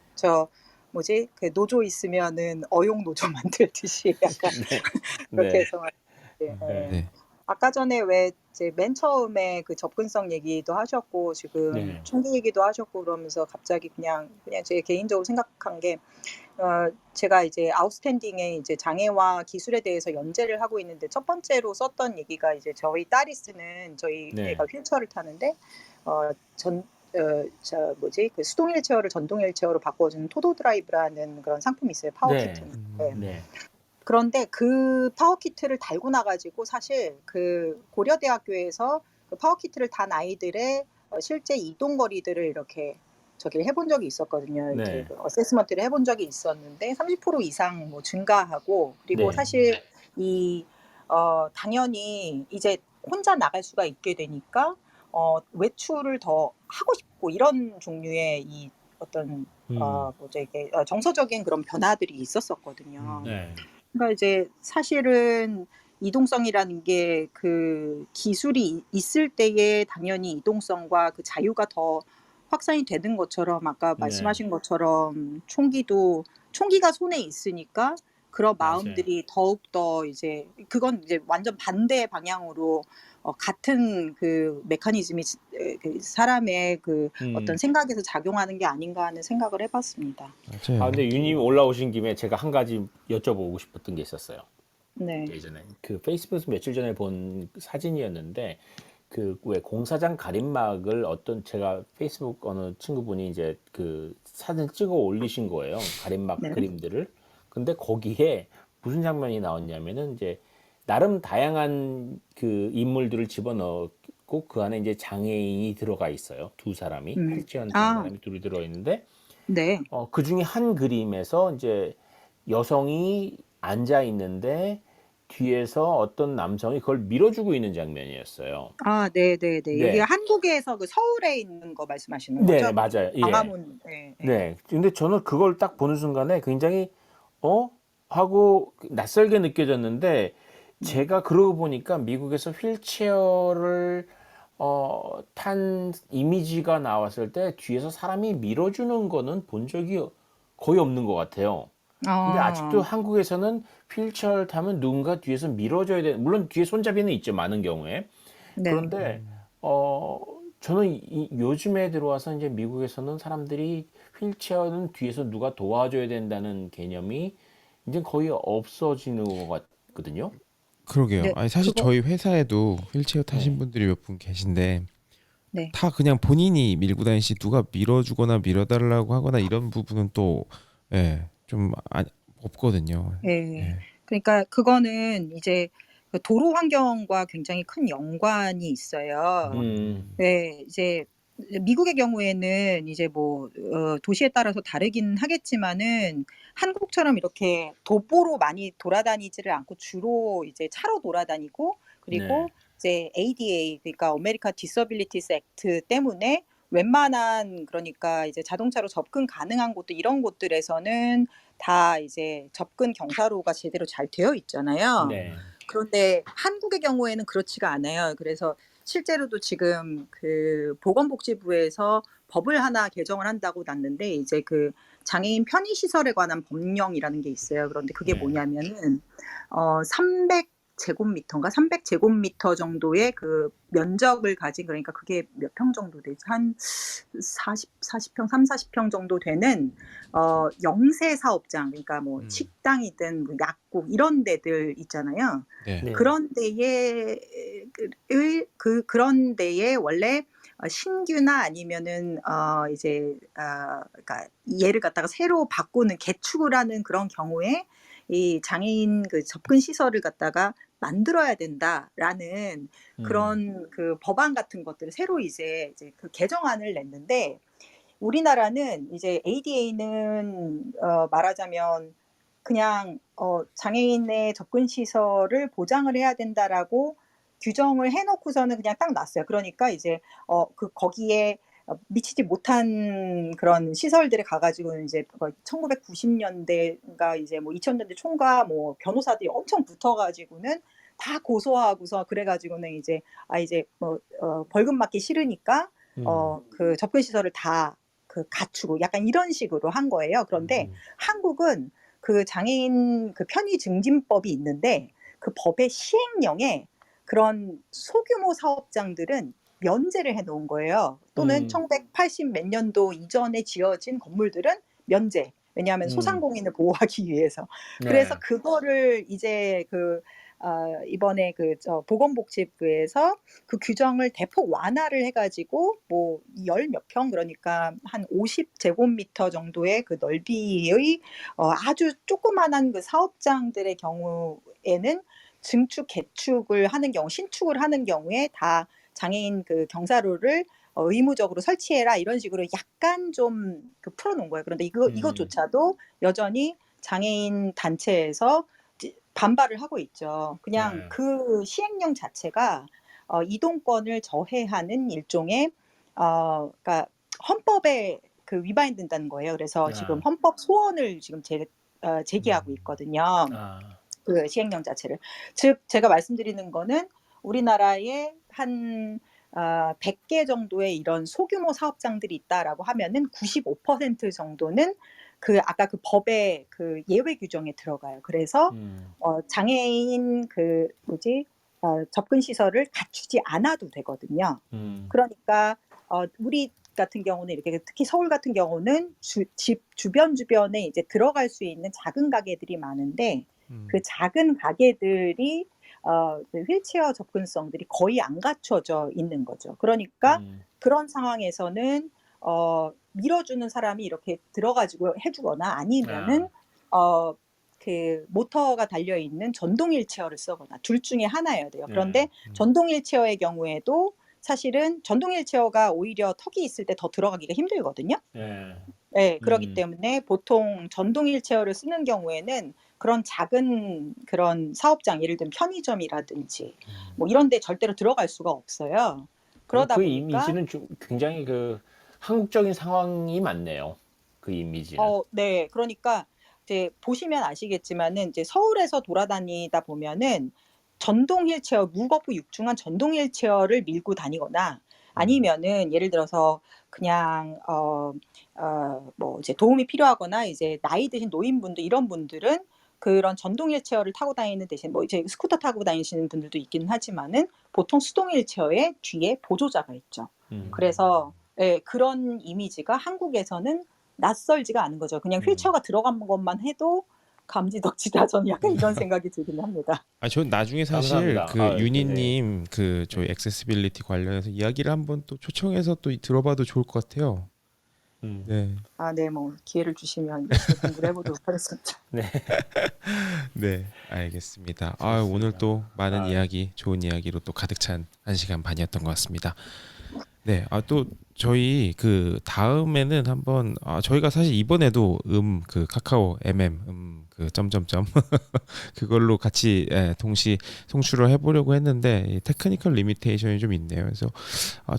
뭐지? 그 노조 있으면은 어용 노조 만들듯이 약간 그렇게 네. 해서 예. 네. 네. 아까 전에 왜 이제 맨 처음에 그 접근성 얘기도 하셨고 지금 네. 총기 얘기도 하셨고 그러면서 갑자기 그냥 제 개인적으로 생각한 게 제가 이제 아웃스탠딩에 이제 장애와 기술에 대해서 연재를 하고 있는데 첫 번째로 썼던 얘기가 이제 저희 딸이 쓰는 저희 네. 애가 휠체어를 타는데 그 수동 휠체어를 전동 휠체어로 바꿔주는 토도 드라이브라는 그런 상품이 있어요. 파워 네. 키트인데. 네. 그런데 그 파워 키트를 달고 나가지고 사실 그 고려대학교에서 그 파워 키트를 단 아이들의 실제 이동 거리들을 이렇게 저기를 해본 적이 있었거든요. 이렇게 네. 그 어세스먼트를 해본 적이 있었는데 30% 이상 뭐 증가하고 그리고 네. 사실 이 당연히 이제 혼자 나갈 수가 있게 되니까 외출을 더 하고 싶고 이런 종류의 이 어떤 뭐죠 이게 정서적인 그런 변화들이 있었었거든요. 네. 그러니까 이제 사실은 이동성이라는 게 그 기술이 있을 때에 당연히 이동성과 그 자유가 더 확산이 되는 것처럼 아까 네. 말씀하신 것처럼 총기가 손에 있으니까 그런 맞아요. 마음들이 더욱더 이제 그건 이제 완전 반대 방향으로 같은 그 메커니즘이 그 사람의 그 어떤 생각에서 작용하는 게 아닌가 하는 생각을 해봤습니다. 맞아요. 근데 유님 올라오신 김에 제가 한 가지 여쭤보고 싶었던 게 있었어요. 네. 예전에 그 페이스북에서 며칠 전에 본 사진이었는데 그 왜 공사장 가림막을 제가 페이스북 어느 친구분이 이제 그 사진 찍어 올리신 거예요. 가림막 네. 그림들을. 근데 거기에 무슨 장면이 나왔냐면은 이제 나름 다양한 그 인물들을 집어넣고 그 안에 이제 장애인이 들어가 있어요. 두 사람이 휠체어 타는 사람이 둘이 들어 있는데 네. 그 중에 한 그림에서 이제 여성이 앉아 있는데 뒤에서 어떤 남성이 그걸 밀어주고 있는 장면이었어요. 네네네. 여기 네, 한국에서 그 서울에 있는 거 말씀하시는 네, 거죠? 네, 맞아요. 예. 광화문. 네. 네. 근데 저는 그걸 딱 보는 순간에 굉장히 하고 낯설게 느껴졌는데 제가 그러고 보니까 미국에서 휠체어를 탄 이미지가 나왔을 때 뒤에서 사람이 밀어주는 거는 본 적이 거의 없는 것 같아요. 근데 아직도 한국에서는 휠체어를 타면 누군가 뒤에서 밀어줘야 돼. 물론 뒤에 손잡이는 있죠, 많은 경우에. 네. 그런데 저는 요즘에 들어와서 이제 미국에서는 사람들이 휠체어는 뒤에서 누가 도와줘야 된다는 개념이 이제 거의 없어지는 것 같거든요. 그러게요. 네. 아니 사실 저희 회사에도 휠체어 타신 네. 분들이 몇 분 계신데 네. 다 그냥 본인이 밀고 다니시 누가 밀어주거나 밀어달라고 하거나 이런 부분은 또 좀 없거든요. 예. 예. 그러니까 그거는 이제 그 도로 환경과 굉장히 큰 연관이 있어요. 네. 이제 미국의 경우에는 이제 뭐 도시에 따라서 다르긴 하겠지만은 한국처럼 이렇게 도보로 많이 돌아다니지를 않고 주로 이제 차로 돌아다니고 그리고 네. 이제 ADA 그러니까 아메리칸 디서빌리티스 액트 때문에 웬만한 그러니까 이제 자동차로 접근 가능한 곳도 이런 곳들에서는 다 이제 접근 경사로가 제대로 잘 되어 있잖아요. 네. 그런데 한국의 경우에는 그렇지가 않아요. 그래서 실제로도 지금 그 보건복지부에서 법을 하나 개정을 한다고 났는데 이제 그 장애인 편의시설에 관한 법령이라는 게 있어요. 그런데 그게 네. 뭐냐면은 300제곱미터인가 300제곱미터 정도의 그 면적을 가진 그러니까 그게 몇 평 정도 되지? 한 40평, 3, 40평 정도 되는 영세 사업장 그러니까 뭐 식당이든 뭐 약국 이런 데들 있잖아요. 네. 네. 그런 데에 그런 데에 원래 신규나 아니면은 이제 그러니까 얘를 갖다가 새로 바꾸는 개축을 하는 그런 경우에 이 장애인 그 접근 시설을 갖다가 만들어야 된다라는 그런 그 법안 같은 것들을 새로 이제 그 개정안을 냈는데 우리나라는 이제 ADA는 말하자면 그냥 장애인의 접근 시설을 보장을 해야 된다라고 규정을 해놓고서는 그냥 딱 놨어요. 그러니까 이제 그 거기에 미치지 못한 그런 시설들에 가가지고 이제 1990년대가 이제 뭐 2000년대 총과 뭐 변호사들이 엄청 붙어가지고는 다 고소하고서 그래가지고는 이제 이제 뭐 벌금 맞기 싫으니까 그 접근 시설을 다 그 갖추고 약간 이런 식으로 한 거예요. 그런데 한국은 그 장애인 그 편의증진법이 있는데 그 법의 시행령에 그런 소규모 사업장들은 면제를 해놓은 거예요. 또는 1980 몇 년도 이전에 지어진 건물들은 면제. 왜냐하면 소상공인을 보호하기 위해서. 그래서 네. 그거를 이제 그 이번에 그 보건복지부에서 그 규정을 대폭 완화를 해가지고 뭐 열 몇 평 그러니까 한 50제곱미터 정도의 그 넓이의 아주 조그만한 그 사업장들의 경우에는 증축, 개축을 하는 경우, 신축을 하는 경우에 다 장애인 그 경사로를 의무적으로 설치해라 이런 식으로 약간 좀 그 풀어놓은 거예요. 그런데 이것조차도 여전히 장애인 단체에서 반발을 하고 있죠. 그냥 네. 그 시행령 자체가 이동권을 저해하는 일종의 그러니까 헌법에 그 위반이 된다는 거예요. 그래서 지금 헌법 소원을 지금 제기하고 있거든요. 그 시행령 자체를. 즉 제가 말씀드리는 거는 우리나라에 한 100개 정도의 이런 소규모 사업장들이 있다라고 하면은 95% 정도는 그 아까 그 법의 그 예외 규정에 들어가요. 그래서 장애인 그 접근 시설을 갖추지 않아도 되거든요. 그러니까 우리 같은 경우는 이렇게 특히 서울 같은 경우는 집 주변에 이제 들어갈 수 있는 작은 가게들이 많은데 그 작은 가게들이 그 휠체어 접근성들이 거의 안 갖춰져 있는 거죠. 그러니까 그런 상황에서는 밀어주는 사람이 이렇게 들어가지고 해주거나 아니면은 그 모터가 달려 있는 전동 휠체어를 쓰거나 둘 중에 하나여야 돼요. 그런데 전동 휠체어의 경우에도 사실은 전동 휠체어가 오히려 턱이 있을 때 더 들어가기가 힘들거든요. 네, 그렇기 때문에 보통 전동 휠체어를 쓰는 경우에는 그런 작은 그런 사업장, 예를 들면 편의점이라든지 뭐 이런 데 절대로 들어갈 수가 없어요. 그러다 그 보니까 이미지는 좀 굉장히 그 한국적인 상황이 많네요. 그 이미지는. 네, 그러니까 이제 보시면 아시겠지만은 이제 서울에서 돌아다니다 보면은 전동 휠체어, 무겁고 육중한 전동 휠체어를 밀고 다니거나 아니면은 예를 들어서 그냥 뭐 이제 도움이 필요하거나 이제 나이 드신 노인분들 이런 분들은 그런 전동 휠체어를 타고 다니는 대신 뭐 이제 스쿠터 타고 다니시는 분들도 있기는 하지만은 보통 수동 휠체어에 뒤에 보조자가 있죠. 그래서 예, 그런 이미지가 한국에서는 낯설지가 않은 거죠. 그냥 휠체어가 들어간 것만 해도 감지덕지다. 저는 약간 이런 생각이 들긴 합니다. 전 나중에 사실 감사합니다. 그 네. 윤희님 그 저희 액세시빌리티 관련해서 이야기를 한번 또 초청해서 또 들어봐도 좋을 것 같아요. 네. 네, 뭐 기회를 주시면 열심히 공부를 해보도록 하겠습니다. 네, 알겠습니다. 좋습니다. 오늘 또 많은 이야기, 좋은 이야기로 또 가득 찬 1시간 반이었던 것 같습니다. 네, 또 저희 그 다음에는 한번 저희가 사실 이번에도 그 카카오 그 점점점 그걸로 같이 동시 송출을 해보려고 했는데 이 테크니컬 리미테이션이 좀 있네요. 그래서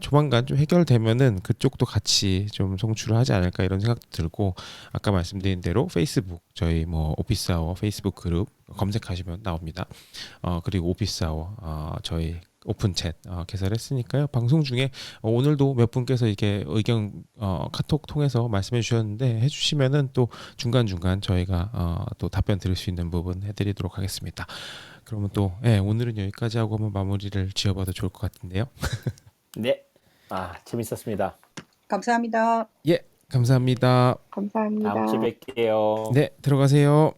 조만간 좀 해결되면은 그쪽도 같이 좀 송출을 하지 않을까 이런 생각도 들고 아까 말씀드린 대로 페이스북 저희 뭐 오피스아워 페이스북 그룹 검색하시면 나옵니다. 그리고 오피스아워 저희 오픈 챗 개설했으니까요. 방송 중에 오늘도 몇 분께서 이렇게 의견 카톡 통해서 말씀해 주셨는데 해주시면은 또 중간중간 저희가 또 답변 드릴 수 있는 부분 해드리도록 하겠습니다. 그러면 또 오늘은 여기까지 하고 한번 마무리를 지어봐도 좋을 것 같은데요. 네. 재밌었습니다. 감사합니다. 예, 감사합니다. 감사합니다. 다음 주에 뵐게요. 네, 들어가세요.